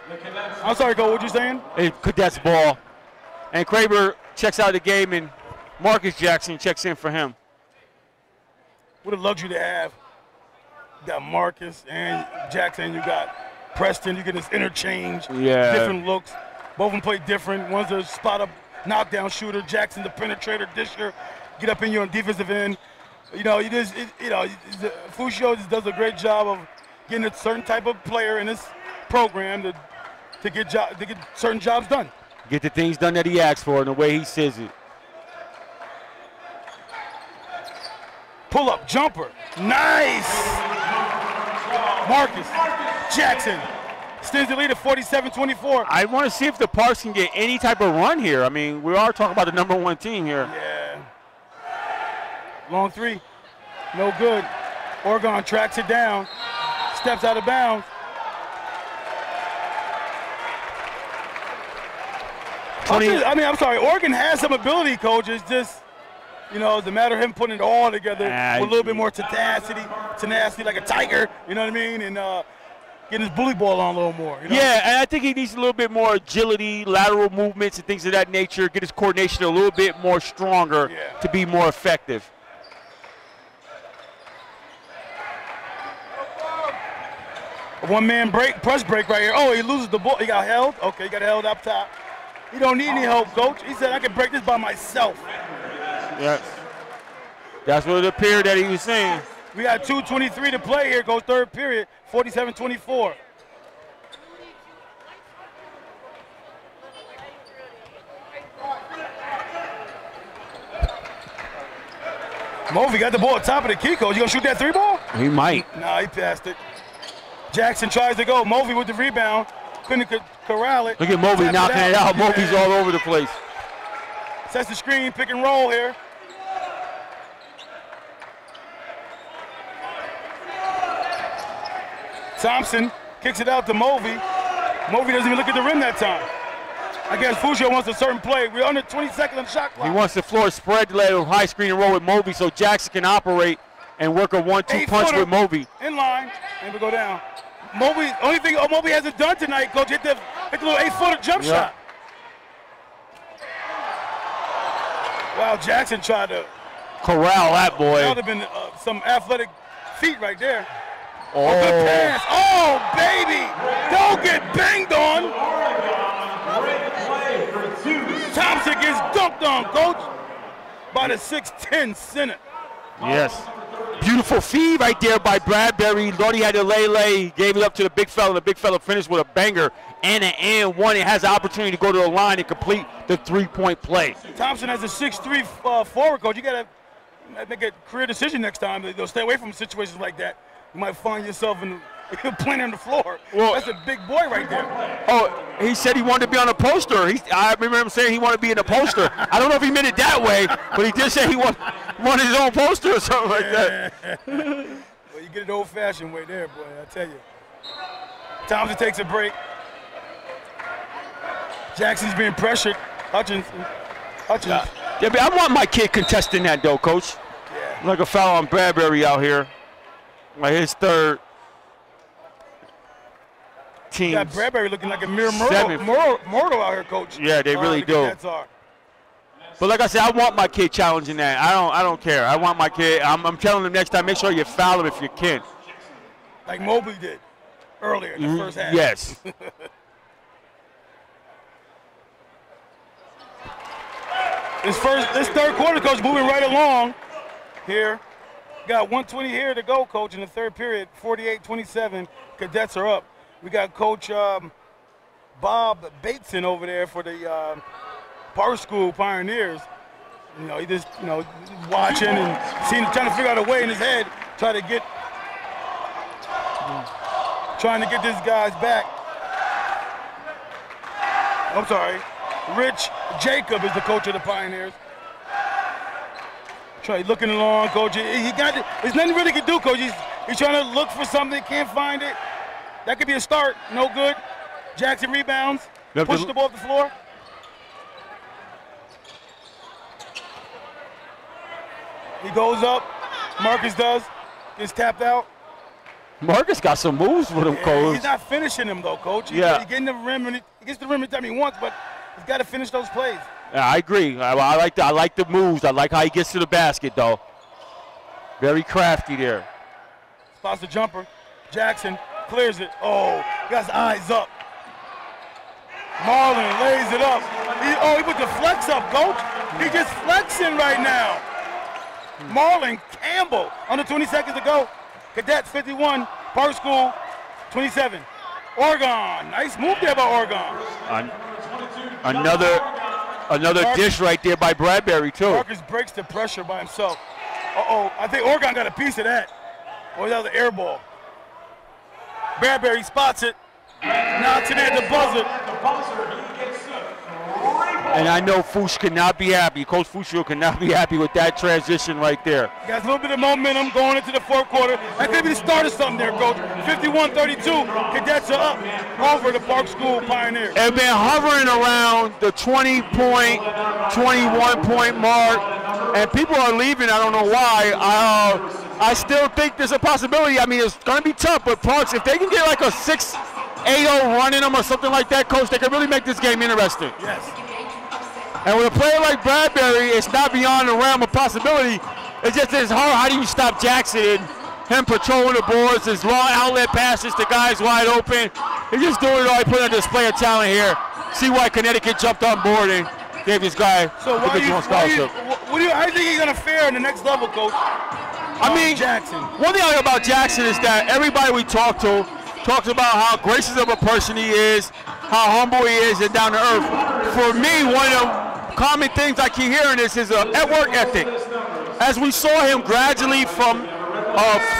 I'm sorry, Cole, what you saying? Cadets ball. And Graber checks out of the game, and Marcus Jackson checks in for him. What a luxury to have. You got Marcus and Jackson. You got Preston. You get this interchange. Yeah. Different looks. Both of them play different. One's a spot-up knockdown shooter. Jackson, the penetrator, disher. Get up in you on defensive end. Fruscio just does a great job of getting a certain type of player in this program to get certain jobs done. Get the things done that he asked for in the way he says it. Pull-up jumper. Nice. Marcus Jackson extends the lead at 47-24. I want to see if the Parks can get any type of run here. I mean, we are talking about the #1 team here. Yeah. Long three. No good. Oregon tracks it down. Steps out of bounds. I'm sorry. Oregon has some ability, Coach. It's just, it's a matter of him putting it all together with a little bit more tenacity like a tiger, you know what I mean? And getting his bully ball on a little more. Yeah, and I think he needs a little bit more agility, lateral movements, and things of that nature. Get his coordination a little bit more stronger to be more effective. A one-man press break right here. Oh, he loses the ball. He got held. Okay, he got held up top. He don't need any help, Coach. He said, I can break this by myself. Yes. That's what it appeared that he was saying. We got 2:23 to play here, Coach, third period, 47-24. Mulvey got the ball at top of the key, Coach. You gonna shoot that three ball? He might. Nah, he passed it. Jackson tries to go. Mulvey with the rebound. Couldn't corral it. Look at Mulvey knocking it out. Mulvey's all over the place. Sets the screen, pick and roll here. Thompson kicks it out to Mulvey. Mulvey doesn't even look at the rim that time. I guess Fruscio wants a certain play. We're under 20 seconds on the shot clock. He wants the floor spread to let a high screen and roll with Mulvey so Jackson can operate and work a 1-2 punch with Mulvey. In line, and we go down. Mulvey, only thing Mulvey hasn't done tonight, Coach, hit the little 8-footer jump shot. Wow, Jackson tried to corral that boy. That would have been some athletic feet right there. Oh, good pass. Oh, baby. Don't get banged on. Thompson gets dunked on, Coach, by the 6'10" center. Yes. Beautiful feed right there by Bradbury. Thought he had to lay. Gave it up to the big fella. The big fella finished with a banger and an and one. It has the opportunity to go to the line and complete the three-point play. Thompson has a 6'3" forward, Coach. You got to make a career decision next time. They'll stay away from situations like that. You might find yourself playing on the floor. Well, that's a big boy right there. Oh, he said he wanted to be on a poster. I remember him saying he wanted to be in a poster. I don't know if he meant it that way, but he did say he wanted his own poster or something like that. Well, you get it old-fashioned way there, boy, I tell you. Thompson takes a break. Jackson's being pressured. Hutchins. Yeah, but I want my kid contesting that, though, Coach. Yeah. Like a foul on Bradbury out here. Like his third team. Got Bradbury looking like a mere mortal out here, Coach. Yeah, they really do. But like I said, I want my kid challenging that. I don't care. I want my kid. I'm telling him next time, make sure you foul him if you can. Like Mobley did earlier in the first half. Yes. This third quarter, Coach, moving right along here. Got 1:20 here to go, Coach, in the third period. 48-27. Cadets are up. We got Coach Bob Bateson over there for the Park School Pioneers. He just, watching and trying to figure out a way in his head, trying to get this guy's back. I'm sorry. Rich Jacob is the coach of the Pioneers. Looking along, Coach. There's nothing really he can do, Coach. He's trying to look for something, can't find it. That could be a start. No good. Jackson rebounds. Pushes the ball up the floor. He goes up. Marcus does. Gets tapped out. Marcus got some moves with him, Coach. He's not finishing them, though, Coach. He's getting the rim, and he gets the rim anytime he wants, but he's got to finish those plays. Yeah, I agree. I like the moves. I like how he gets to the basket, though. Very crafty there. Spots the jumper. Jackson clears it. Oh, he got his eyes up. Marlon lays it up. He put the flex up, Coach. He just flexing right now. Marlon Campbell, under 20 seconds to go. Cadets 51, Park School 27. Oregon, nice move there by Oregon. Another dish right there by Bradbury, too. Marcus breaks the pressure by himself. I think Oregon got a piece of that. Or that was an air ball. Bradbury spots it, knocks it at the buzzer. And I know Fruscio cannot be happy. Coach Fruscio cannot be happy with that transition right there. Got a little bit of momentum going into the fourth quarter. That could be the start of something there, Coach. 51-32, Cadets are up over the Park School Pioneers. They've been hovering around the 20-point, 21-point mark, and people are leaving. I don't know why. I still think there's a possibility. I mean, it's going to be tough, but Parks, if they can get like a 6-8-0 run in them or something like that, Coach, they can really make this game interesting. Yes. And with a player like Bradbury, it's not beyond the realm of possibility. It's just as hard. How do you stop Jackson and him patrolling the boards, his long outlet passes to guys wide open? He's just doing it all. He put on display of talent here. See why Connecticut jumped on board and gave this guy how do you think he's going to fare in the next level, Coach? I mean, Jackson. One thing I like about Jackson is that everybody we talk to talks about how gracious of a person he is, how humble he is, and down to earth. For me, one of the common things I keep hearing is his work ethic. As we saw him gradually from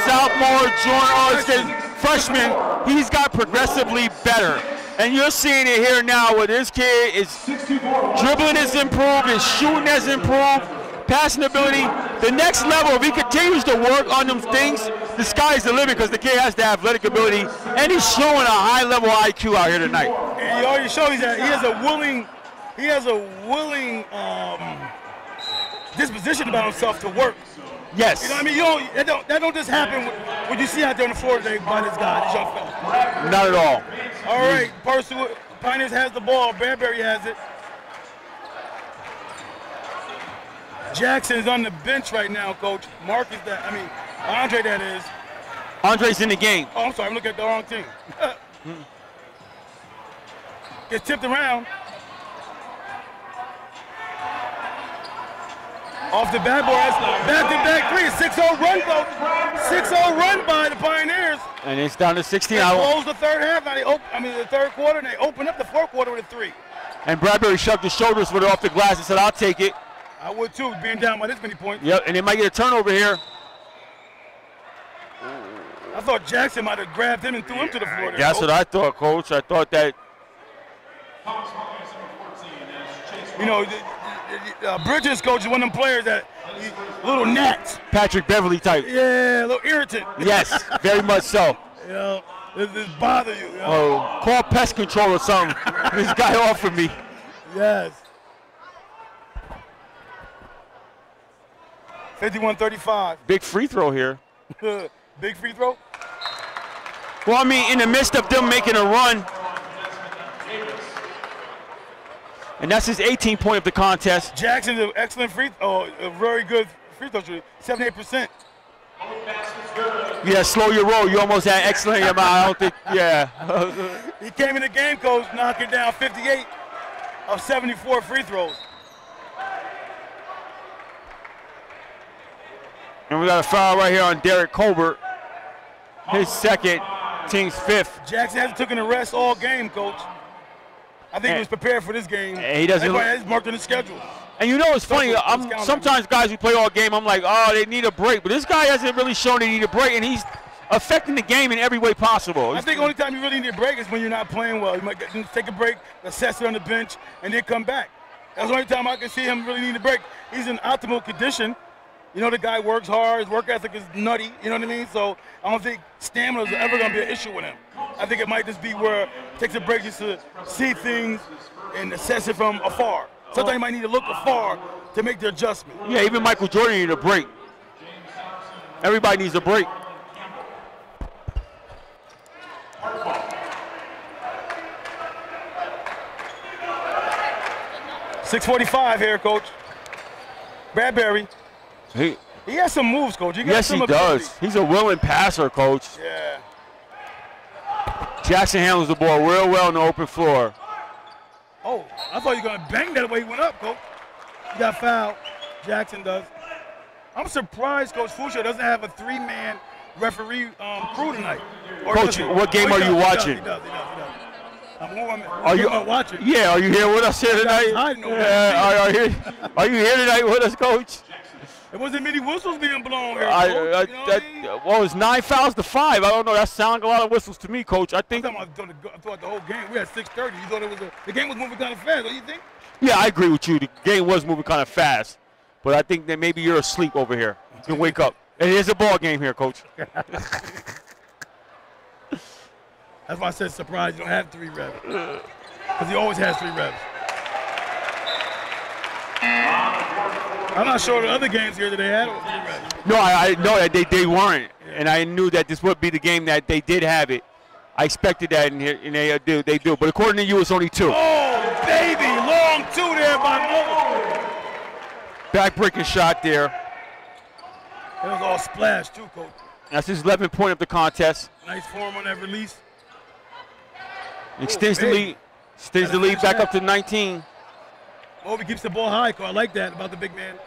sophomore, junior, freshman, he's got progressively better. And you're seeing it here now where this kid is dribbling has improved, his shooting has improved, passing ability. The next level, if he continues to work on them things, the sky's the limit because the kid has the athletic ability, and he's showing a high-level IQ out here tonight. And he already shows that he has a willing disposition about himself to work. Yes. You know what I mean? That don't just happen when you see out there on the floor today by this guy, this young fella. Not at all. All right, Pioneers has the ball. Bradbury has it. Jackson's on the bench right now, Coach. Andre that is. Andre's in the game. Oh, I'm sorry, I'm looking at the wrong team. Gets tipped around. Off the backboard, back-to-back three. 6-0 run, Coach. 6-0 run by the Pioneers. And it's down to 16. They close the third half. Now the third quarter, and they open up the fourth quarter with a three. And Bradbury shoved his shoulders with it off the glass and said, I'll take it. I would too, being down by this many points. Yep, and they might get a turnover here. I thought Jackson might have grabbed him and threw him to the floor. That's what I thought, Coach. I thought that. You know, Bridges, Coach, is one of them players that little gnats. Patrick Beverly type. Yeah, a little irritant. Yes, very much so. You know, this bother you. Oh, call pest control or something. This guy offered me. Yes. 51-35. Big free throw here. Big free throw? Well, I mean, in the midst of them making a run, and that's his 18th point of the contest. Jackson's an excellent a very good free throw shooter, 78%. Yeah, slow your roll. You almost had excellent amount. I don't think, yeah. He came in the game, Coach, knocking down 58 of 74 free throws. And we got a foul right here on Derek Colbert. His second, team's fifth. Jackson hasn't taken a rest all game, Coach. I think he was prepared for this game. And he doesn't. It's marked on the schedule. And you know what's funny? Sometimes guys who play all game, I'm like, oh, they need a break. But this guy hasn't really shown they need a break, and he's affecting the game in every way possible. I think the only time you really need a break is when you're not playing well. You might take a break, assess it on the bench, and then come back. That's the only time I can see him really need a break. He's in optimal condition. You know, the guy works hard. His work ethic is nutty. You know what I mean? So I don't think stamina is ever going to be an issue with him. I think it might just be where he takes a break just to see things and assess it from afar. Sometimes you might need to look afar to make the adjustment. Yeah, even Michael Jordan needed a break. Everybody needs a break. 6:45 here, Coach. Bradbury. He has some moves, Coach. Yes, he does. He's a willing passer, Coach. Yeah. Jackson handles the ball real well on the open floor. Oh, I thought you were going to bang that way he went up, Coach. He got fouled. Jackson does. I'm surprised Coach Fruscio doesn't have a 3-man referee crew tonight. Or Coach, what game are you watching? He does. Are you watching? Yeah, are you here with us here tonight? Are you here tonight with us, Coach? It wasn't many whistles being blown here, well, it's 9 fouls to 5. I don't know. That sounds like a lot of whistles to me, Coach. I thought the whole game. We had 6:30. You thought the game was moving kind of fast, don't you think? Yeah, I agree with you. The game was moving kind of fast. But I think that maybe you're asleep over here. You can wake up. It is a ball game here, Coach. That's why I said surprised you don't have 3 revs. Because he always has 3 revs. I'm not sure the other games here that they had 3 revs. No, I know that they weren't. Yeah. And I knew that this would be the game that they did have it. I expected that in here, and they do. But according to you, it's only 2. Oh, baby. Long 2 there by Mulvey. Back-breaking shot there. It was all splash, too, Coach. That's his 11th point of the contest. Nice form on that release. Extends the lead. Extends the lead back up to 19. Mulvey keeps the ball high, Coach. I like that about the big man.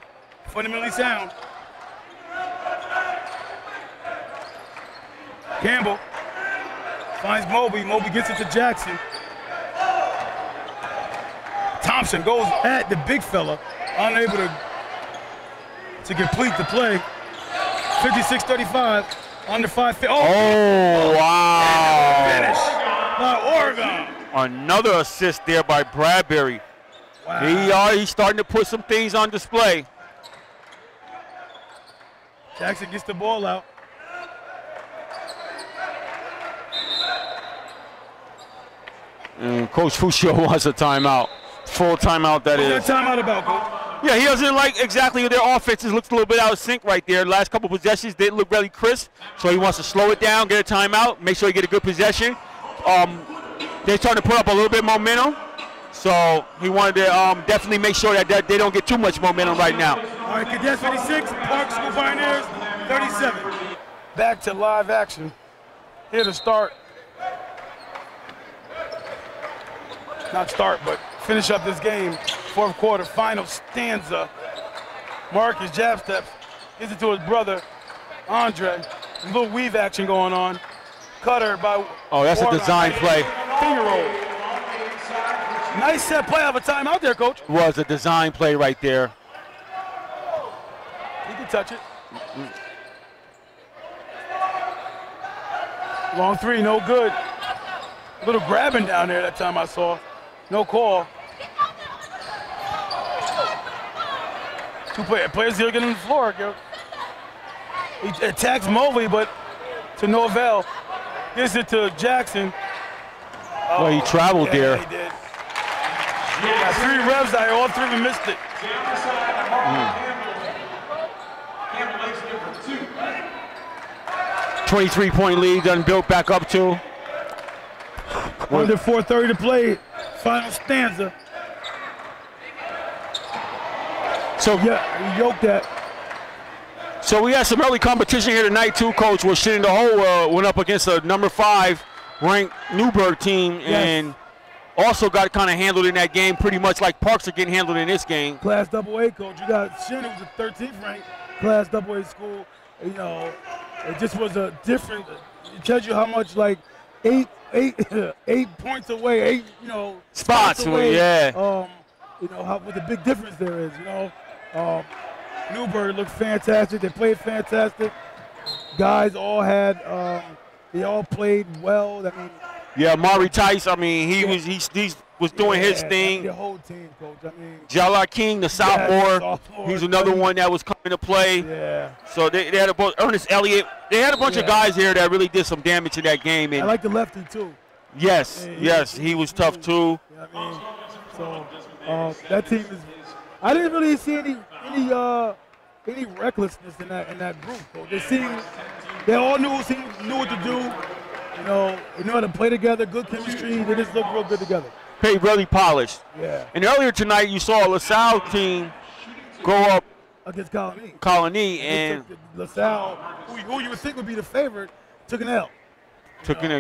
Fundamentally sound. Campbell finds Mulvey. Mulvey gets it to Jackson. Thompson goes at the big fella, unable to complete the play. 56-35, under 5. Oh, wow. Finish by Oregon. Another assist there by Bradbury. Wow. He's starting to put some things on display. Jackson gets the ball out. And Coach Fruscio wants a timeout. Full timeout, that is. What's that timeout about, Coach? Yeah, he doesn't like exactly their offenses. Looks a little bit out of sync right there. Last couple possessions didn't look really crisp, so he wants to slow it down, get a timeout, make sure he get a good possession. They're trying to put up a little bit of momentum, so he wanted to definitely make sure that they don't get too much momentum right now. All right, Cadets 56, Park School Pioneers 37. Back to live action. Here to start. Not start, but finish up this game. 4th quarter, final stanza. Marcus jab steps, gives it to his brother, Andre. A little weave action going on. Cutter by that's Warren, a design play. Finger roll. Nice set play of a timeout there, Coach. It was a design play right there. He can touch it. Long 3, no good. A little grabbing down there that time I saw. No call. 2 players here getting on the floor. He attacks Mulvey, but to no avail. Gives it to Jackson. Well, he traveled there. He did. Got 3 revs out here. All 3 of them missed it. 23-point lead, done built back up to. Under 4:30 to play. Final stanza. So yeah, he yoked that. So we had some early competition here tonight too, Coach. We're sitting the whole went up against a number 5 ranked Newburgh team, and also got kind of handled in that game, pretty much like Parks are getting handled in this game. Class AA, Coach. You got Shin, who was the 13th ranked Class AA school. You know, it just was a different. It tells you how much like eight points away, 8 spots away. Yeah. You know what the big difference there is. You know, Newburgh looked fantastic. They played fantastic. Guys all had. They all played well. I mean. Yeah, Mari Tice. I mean, he was doing his thing. The whole team, Coach. I mean. Jala King, the sophomore. He's another one that was coming to play. Yeah. So they had Ernest Elliott. They had a bunch of guys here that really did some damage in that game. And I like the lefty too. Yes, he was tough too. You know what I mean? So that team is. I didn't really see any recklessness in that group. Coach. They all knew what to do. You know, they know how to play together. Good chemistry. They just look real good together. played really polished. Yeah. And earlier tonight, you saw a LaSalle team go up Against Colony, and LaSalle, who you would think would be the favorite, took an L.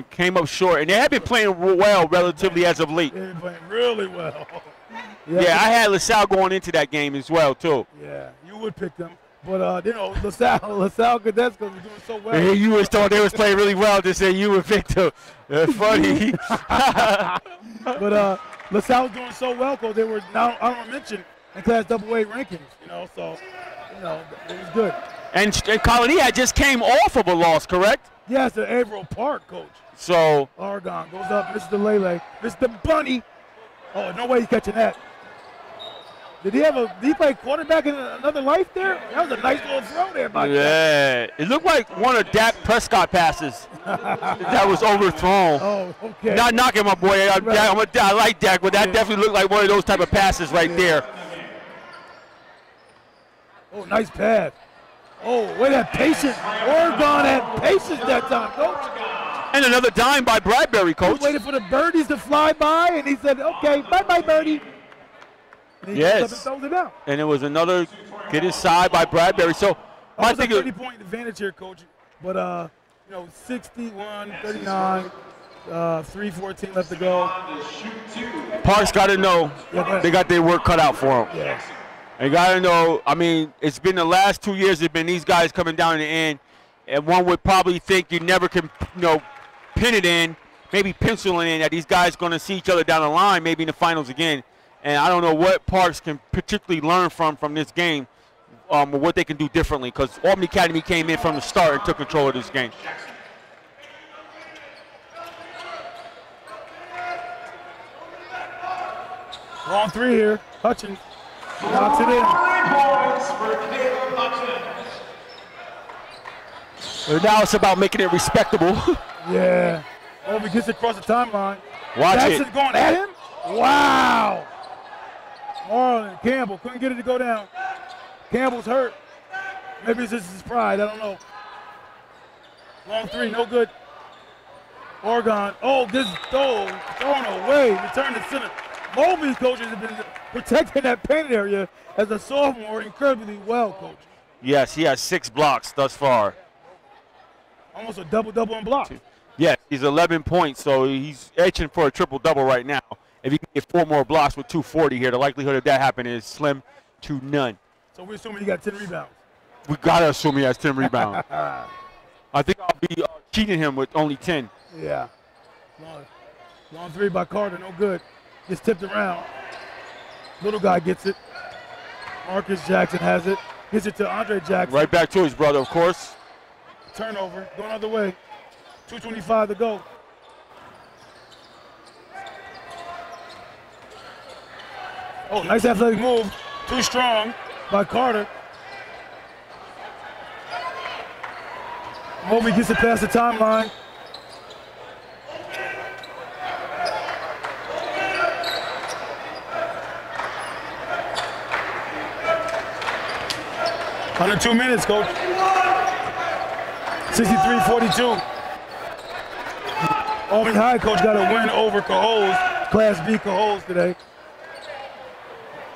Came up short. And they have been playing well relatively as of late. They've been playing really well. Yeah, I had LaSalle going into that game as well, too. Yeah, you would pick them. But, LaSalle Cadets was doing so well. And you was told they was playing really well to say you would pick them. That's funny. But LaSalle was doing so well because they were, now I don't mention, in Class AA rankings, so, it was good. And Colony just came off of a loss, correct? Yes, the Averill Park, Coach. So. Oregon goes up, Mr. Lele. Mr. Bunny. Oh, no way he's catching that. Did he play quarterback in another life there? That was a nice little throw there by Dak. It looked like one of Dak Prescott passes that was overthrown. Oh, okay. Not knocking my boy. I like Dak, but that definitely looked like one of those type of passes right there. Oh, nice pass. Oh, wait, that patience. Oregon had patience that time, Coach. And another dime by Bradbury, Coach. He waited for the birdies to fly by, and he said, okay, bye-bye, birdie. And he yes. And throws it out. And it was another get inside by Bradbury. So I think a 30-point advantage here, Coach. But, 61, 39, 3:14 left to go. Parks got to know they got their work cut out for them. Yeah. They got to know, it's been the last 2 years, it's been these guys coming down in the end, and one would probably think you never can, pin it in, maybe pencil it in, that these guys going to see each other down the line, maybe in the finals again. And I don't know what Parks can particularly learn from this game, or what they can do differently, because Albany Academy came in from the start and took control of this game. Long three here, Hutchins. Knocks it in. Well, now it's about making it respectable. Yeah. Oh, he gets it across the timeline. Watch Jackson's it. going at him. Wow. Marlon Campbell couldn't get it to go down. Campbell's hurt. Maybe it's just his pride. I don't know. Long three, no good. Oregon. Oh, this thrown away. Return to center. Mulvey coaches have been protecting that painted area as a sophomore incredibly well, Coach. Yes, he has 6 blocks thus far. Almost a double-double in blocks. Yes, he's 11 points, so he's etching for a triple-double right now. If he can get 4 more blocks with 240 here, the likelihood of that happening is slim to none. So we're assuming he got 10 rebounds. We got to assume he has 10 rebounds. I think I'll be cheating him with only 10. Yeah. Long three by Carter, no good. Gets tipped around. Little guy gets it. Marcus Jackson has it. Gets it to Andre Jackson. Right back to his brother, of course. Turnover, going other way. 2:25 to go. Oh, nice athletic move. Too strong by Carter. Mulvey gets it past the timeline. Under 2 minutes, Coach. 63-42. Albany High, Coach, got a win over Cohoes, Class B Cohoes today.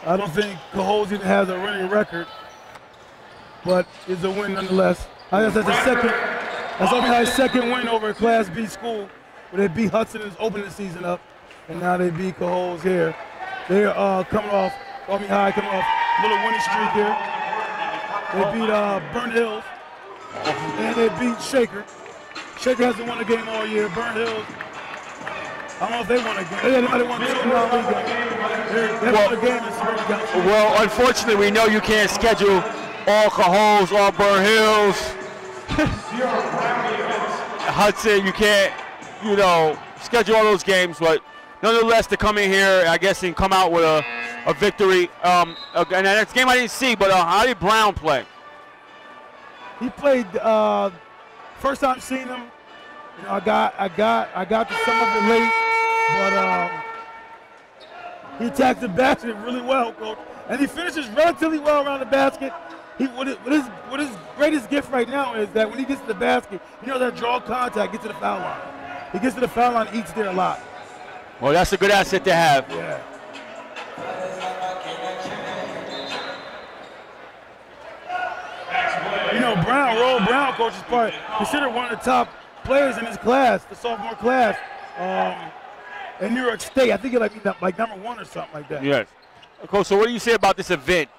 I don't think Cohoes even has a winning record, but it's a win nonetheless. I guess that's Albany High's second win over a Class B school, where they beat Hudson and opening the season up, and now they beat Cohoes here. They're coming off, Albany High coming off a little winning streak here. They beat Burnt Hills, and they beat Shaker. Shaker hasn't won a game all year. Burnt Hills, I don't know if they won a game. They might have won 2 non-league games. They won a game in Suburban County. Well, unfortunately, we know you can't schedule all Cohoes, all Burnt Hills. Hudson, you can't, schedule all those games, but nonetheless, to come in here, I guess, and come out with a victory. And the next game I didn't see, but how did Brown play? He played first time seeing him. I got to some of it late, but he attacked the basket really well, Coach, and he finishes relatively well around the basket. What his greatest gift right now is that when he gets to the basket, that draw contact, gets to the foul line. He gets to the foul line, eats there a lot. Well, that's a good asset to have. Yeah. You know, Roll Brown, coach, is probably considered one of the top players in his class, the sophomore class, in New York State. I think he's like number 1 or something like that. Yes. Coach, so what do you say about this event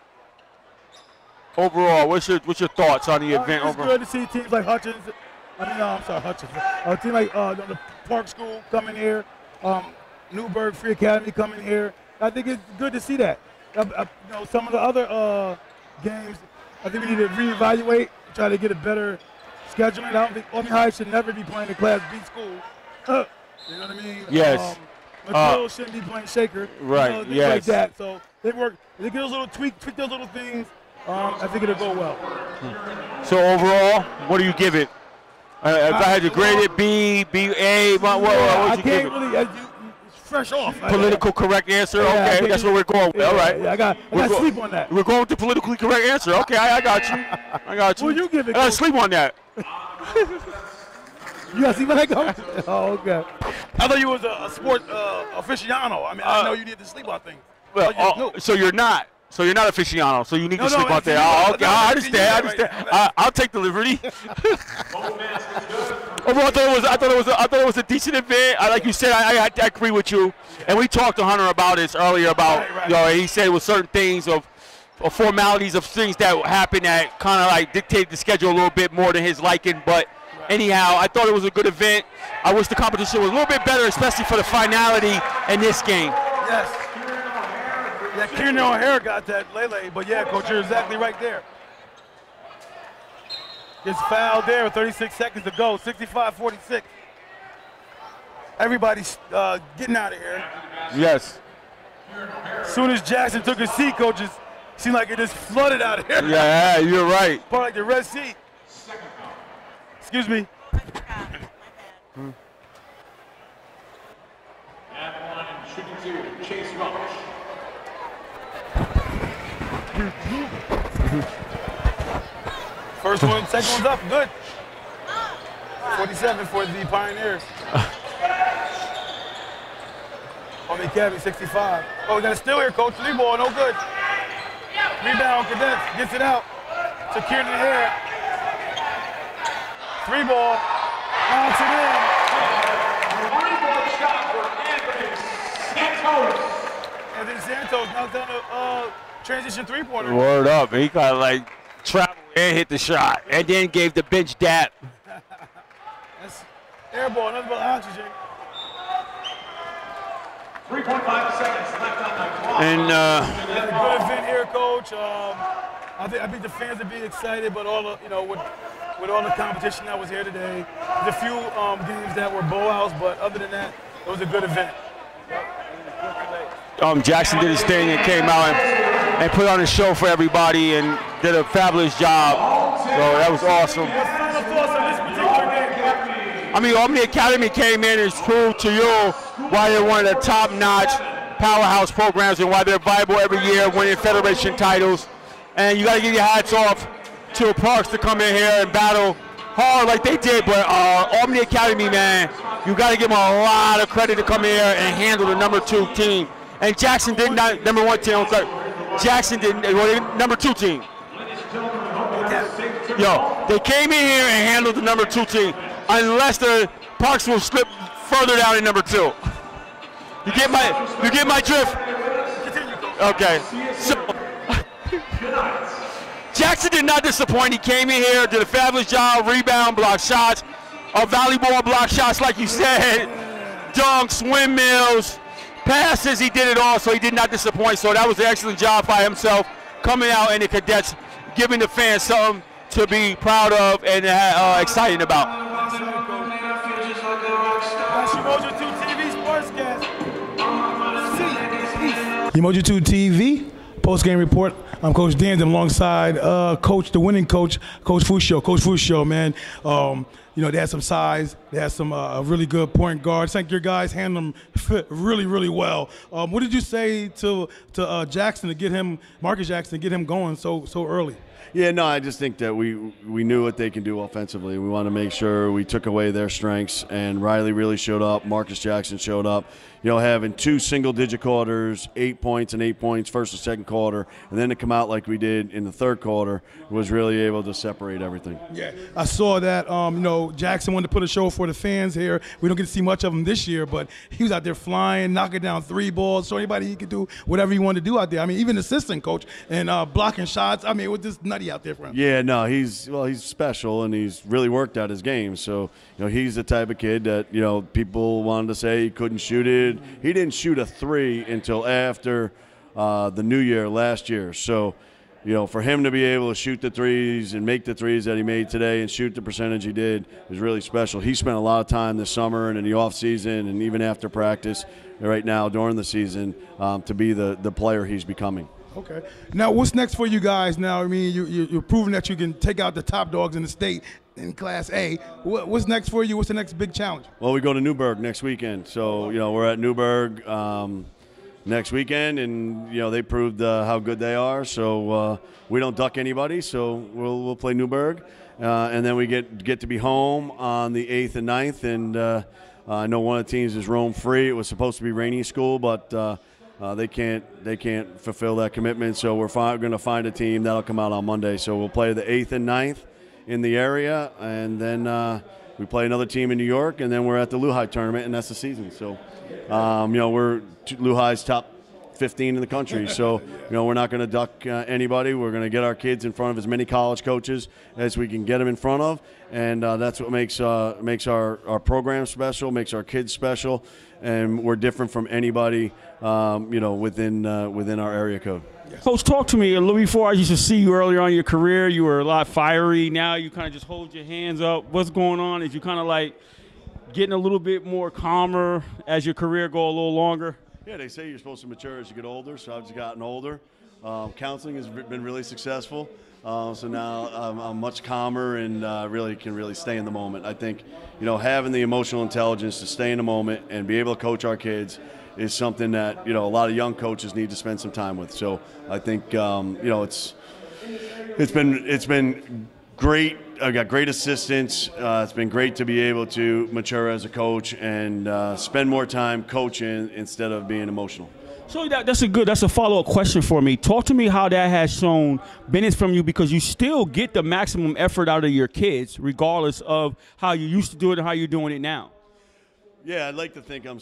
overall? What's your thoughts on the event It's overall? good to see teams like Hutchins. Hutchins. A team like the Park School coming here, Newburgh Free Academy coming here. I think it's good to see that. You know, some of the other games, I think we need to reevaluate, try to get a better scheduling. I don't think Albany High should never be playing a Class B school. You know what I mean? Yes. McGill shouldn't be playing Shaker. Right. You know, things yes. like that. So they get those little tweak those little things. I think it'll go well. So overall, what do you give it? If I had to grade it, B, A, what would you give it? Really, it's fresh off. Political correct answer? Yeah, Okay, that's what we're going with. Yeah, All right. Yeah, I got sleep on that. We're going with the politically correct answer. Okay, I got you. I got you. Well, you give it. I got to sleep on that. You got to see when I go? Oh, okay. I thought you was a sport aficionado. I mean, I know you need to sleep on things. Well, so you're not. So you're not aficionado. So you need to sleep on things. Okay, I understand. I'll take the liberty. Overall, I thought it was a decent event. Like you said, I agree with you. And we talked to Hunter about this earlier. About you know, he said it was certain things of formalities of things that happened that kind of like dictated the schedule a little bit more than his liking. But anyhow, I thought it was a good event. I wish the competition was a little bit better, especially for the finality in this game. Yes. Yeah, Kieran O'Hara got that Lele, but yeah, Coach, you're exactly right there. Gets fouled there with 36 seconds to go, 65-46. Everybody's getting out of here. Yes. As soon as Jackson took his seat, coaches, seemed like it just flooded out of here. Yeah, you're right. Part like the Red Sea. Excuse me. And one shooting 2, Chase Roach. First one, second one's up, good. 47 for the Pioneers. Albany Academy, 65. Oh, we got a steal here, Coach. 3 ball, no good. Rebound, Cadets, gets it out. Secured in the air. 3 ball, bounce it in. 3-point shot for Anthony Santos. Anthony Santos knocks down the transition 3-pointer. Word up. He kind of like traveled and hit the shot and then gave the bench dap. That's air ball, nothing but oxygen. 3.5 seconds left on the clock. And Good event here, Coach. I think the fans would be excited, but all the, you know, with all the competition that was here today, there's a few games that were blowouts, but other than that, it was a good event. Jackson did his thing and came out and put on a show for everybody and did a fabulous job. So that was awesome. Your final thoughts on this particular game? I mean, Albany Academy came in and proved to you why they're one of the top-notch powerhouse programs and why they're viable every year, winning federation titles. And you got to give your hats off to Parks to come in here and battle hard like they did. But Albany Academy, man, you got to give them a lot of credit to come in here and handle the number 2 team. And Jackson did not, number 1 team, Jackson didn't, number 2 team. Yo, they came in here and handled the number 2 team, unless the Parks will slip further down in number 2. You get my drift? Okay. So, Jackson did not disappoint. He came in here, did a fabulous job, rebound, block shots, volleyball block shots, like you said, dunks, windmills, passes. He did it all, so he did not disappoint. So that was an excellent job by himself, coming out and the cadets, giving the fans something to be proud of and excited about. That's Umoja 2 TV Sportscast. Umoja 2 TV post-game report. I'm Coach Dan alongside coach, the winning coach, Coach Fruscio. Coach Fruscio, man, You know, they had some size. They had some really good point guards. I think your guys handled them really, really well. What did you say to Jackson to get him, Marcus Jackson, to get him going so early? Yeah, no, I just think that we knew what they can do offensively. We want to make sure we took away their strengths, and Riley really showed up. Marcus Jackson showed up. You know, having 2 single-digit quarters, 8 points and 8 points first and second quarter, and then to come out like we did in the third quarter was really able to separate everything. Yeah, I saw that. You know, Jackson wanted to put a show for the fans here. We don't get to see much of him this year, but he was out there flying, knocking down 3 balls, so anybody he could do whatever he wanted to do out there. I mean, even assistant coach and blocking shots. I mean, it was just nutty out there for him. Yeah, no, he's special, and he's really worked out his game. So, you know, he's the type of kid that, you know, people wanted to say he couldn't shoot it. He didn't shoot a 3 until after the new year last year. So, you know, for him to be able to shoot the threes and make the threes that he made today and shoot the percentage he did is really special. He spent a lot of time this summer and in the off season and even after practice right now during the season to be the player he's becoming. Okay. Now, what's next for you guys now? I mean, you're proving that you can take out the top dogs in the state in Class A. What's next for you? What's the next big challenge? Well, we go to Newburgh next weekend. So, you know, we're at Newburgh next weekend, and, you know, they proved how good they are. So we don't duck anybody, so we'll play Newburgh. And then we get to be home on the 8th and 9th. And I know one of the teams is Rome Free. It was supposed to be Rainey School, but they can't fulfill that commitment. So we're going to find a team that'll come out on Monday. So we'll play the 8th and 9th in the area, and then we play another team in New York, and then we're at the Lehigh tournament, and that's the season. So, you know, we're Lehigh's top 15 in the country. So, you know, we're not going to duck anybody. We're going to get our kids in front of as many college coaches as we can get them in front of, and that's what makes our program special, makes our kids special, and we're different from anybody, you know, within our area code. Coach, talk to me. A little before I used to see you earlier on in your career, you were a lot fiery. Now you kind of just hold your hands up. What's going on? Is you kind of like getting a little bit more calmer as your career go a little longer? Yeah, they say you're supposed to mature as you get older, so I've just gotten older. Counseling has been really successful, so now I'm much calmer and really can stay in the moment. I think, you know, having the emotional intelligence to stay in the moment and be able to coach our kids is something that, you know, a lot of young coaches need to spend some time with. So I think, you know, it's been great. I got great assistants. It's been great to be able to mature as a coach and spend more time coaching instead of being emotional. So that's a follow-up question for me. Talk to me how that has shown benefits from you, because you still get the maximum effort out of your kids regardless of how you used to do it and how you're doing it now. Yeah, I'd like to think I'm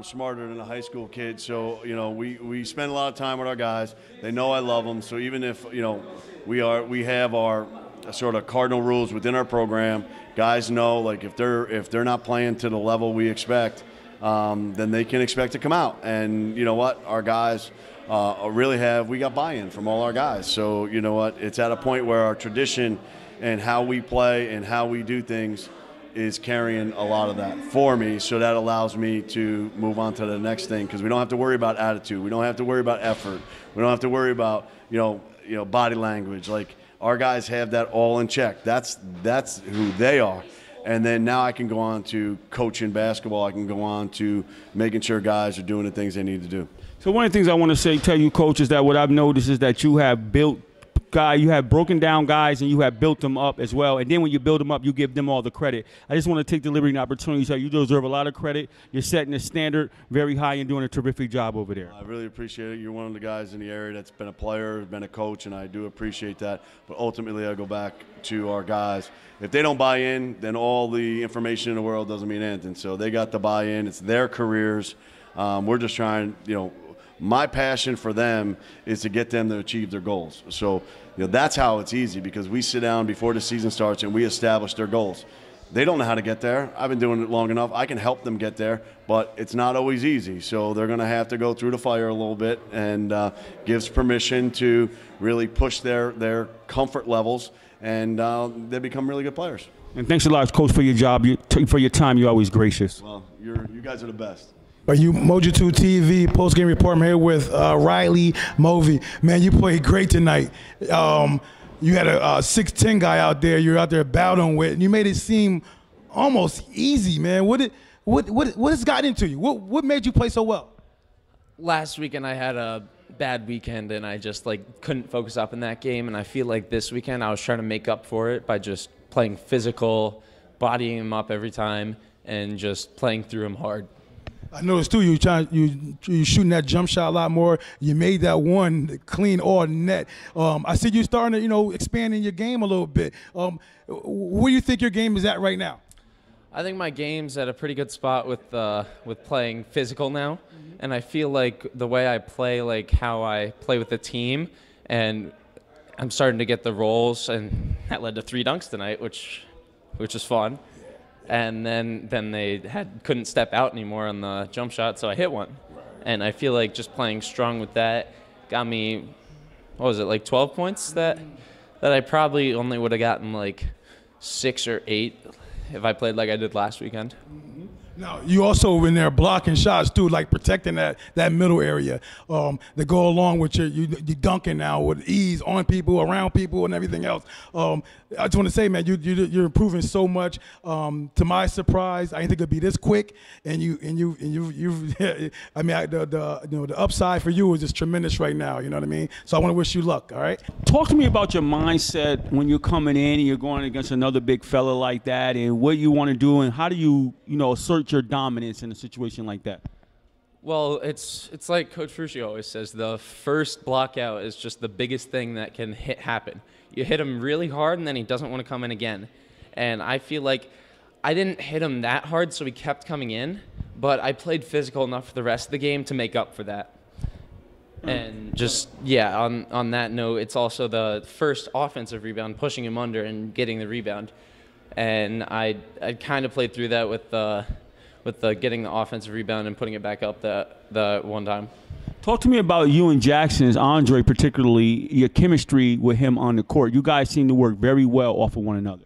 smarter than a high school kid. So, you know, we spend a lot of time with our guys. They know I love them. So even if, you know, we have our sort of cardinal rules within our program, guys know, like, if they're not playing to the level we expect, then they can expect to come out. And you know what, our guys we got buy-in from all our guys. So you know what, it's at a point where our tradition and how we play and how we do things is carrying a lot of that for me. So that allows me to move on to the next thing, because we don't have to worry about attitude. We don't have to worry about effort. We don't have to worry about, you know, body language. Like, our guys have that all in check. That's who they are. And then now I can go on to coaching basketball. I can go on to making sure guys are doing the things they need to do. So one of the things I want to tell you, Coach, is that what I've noticed is that you have you have broken down guys and you have built them up as well. And then when you build them up, you give them all the credit. I just want to take the liberty and opportunity to say you deserve a lot of credit. You're setting the standard very high and doing a terrific job over there. I really appreciate it. You're one of the guys in the area that's been a player, been a coach, and I do appreciate that. But ultimately, I go back to our guys. If they don't buy in, then all the information in the world doesn't mean anything. So they got to buy in. It's their careers. We're just trying, you know, my passion for them is to get them to achieve their goals. So, you know, that's how it's easy, because we sit down before the season starts and we establish their goals. They don't know how to get there. I've been doing it long enough. I can help them get there, but it's not always easy. So they're going to have to go through the fire a little bit, and gives permission to really push their comfort levels, and they become really good players. And thanks a lot, Coach, for your job, for your time. You're always gracious. Well, you guys are the best. Umoja 2 TV post-game report. I'm here with Riley Mulvey. Man, you played great tonight. You had a 6'10" guy out there. You're out there battling with, and you made it seem almost easy, man. What has gotten into you? What made you play so well? Last weekend I had a bad weekend and I just like couldn't focus up in that game, and I feel like this weekend I was trying to make up for it by just playing physical, bodying him up every time, and just playing through him hard. I noticed too, you shooting that jump shot a lot more. You made that one clean all net. I see you starting to, expanding your game a little bit. Where do you think your game is at right now? I think my game's at a pretty good spot with playing physical now, and I feel like the way I play, like how I play with the team, and I'm starting to get the roles, and that led to 3 dunks tonight, which is fun. And then they couldn't step out anymore on the jump shot, so I hit one, and I feel like just playing strong with that got me, what was it, like 12 points that I probably only would have gotten like 6 or 8 if I played like I did last weekend. Now, you also in there blocking shots too, like protecting that middle area that go along with you dunking now with ease on people, around people, and everything else. I just want to say, man, you're improving so much. To my surprise, I didn't think it'd be this quick, and you I mean, the upside for you is just tremendous right now. You know what I mean? So I want to wish you luck. All right. Talk to me about your mindset when you're coming in and you're going against another big fella like that, and what you want to do, and how do you assert your dominance in a situation like that? Well, it's like Coach Fruscio always says, the first block out is just the biggest thing that can happen. You hit him really hard, and then he doesn't want to come in again. And I feel like I didn't hit him that hard, so he kept coming in, but I played physical enough for the rest of the game to make up for that. And just, yeah, on that note, it's also the first offensive rebound, pushing him under and getting the rebound. And I kind of played through that with getting the offensive rebound and putting it back up the one time. Talk to me about you and Jackson's, Andre particularly, your chemistry with him on the court. You guys seem to work very well off of one another.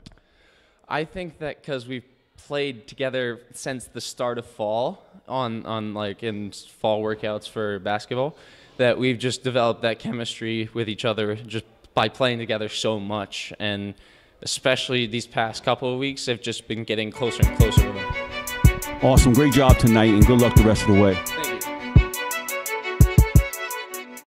I think that because we've played together since the start of fall on like in fall workouts for basketball, that we've just developed that chemistry with each other just by playing together so much. And especially these past couple of weeks, they've just been getting closer and closer with him. Awesome. Great job tonight, and good luck the rest of the way.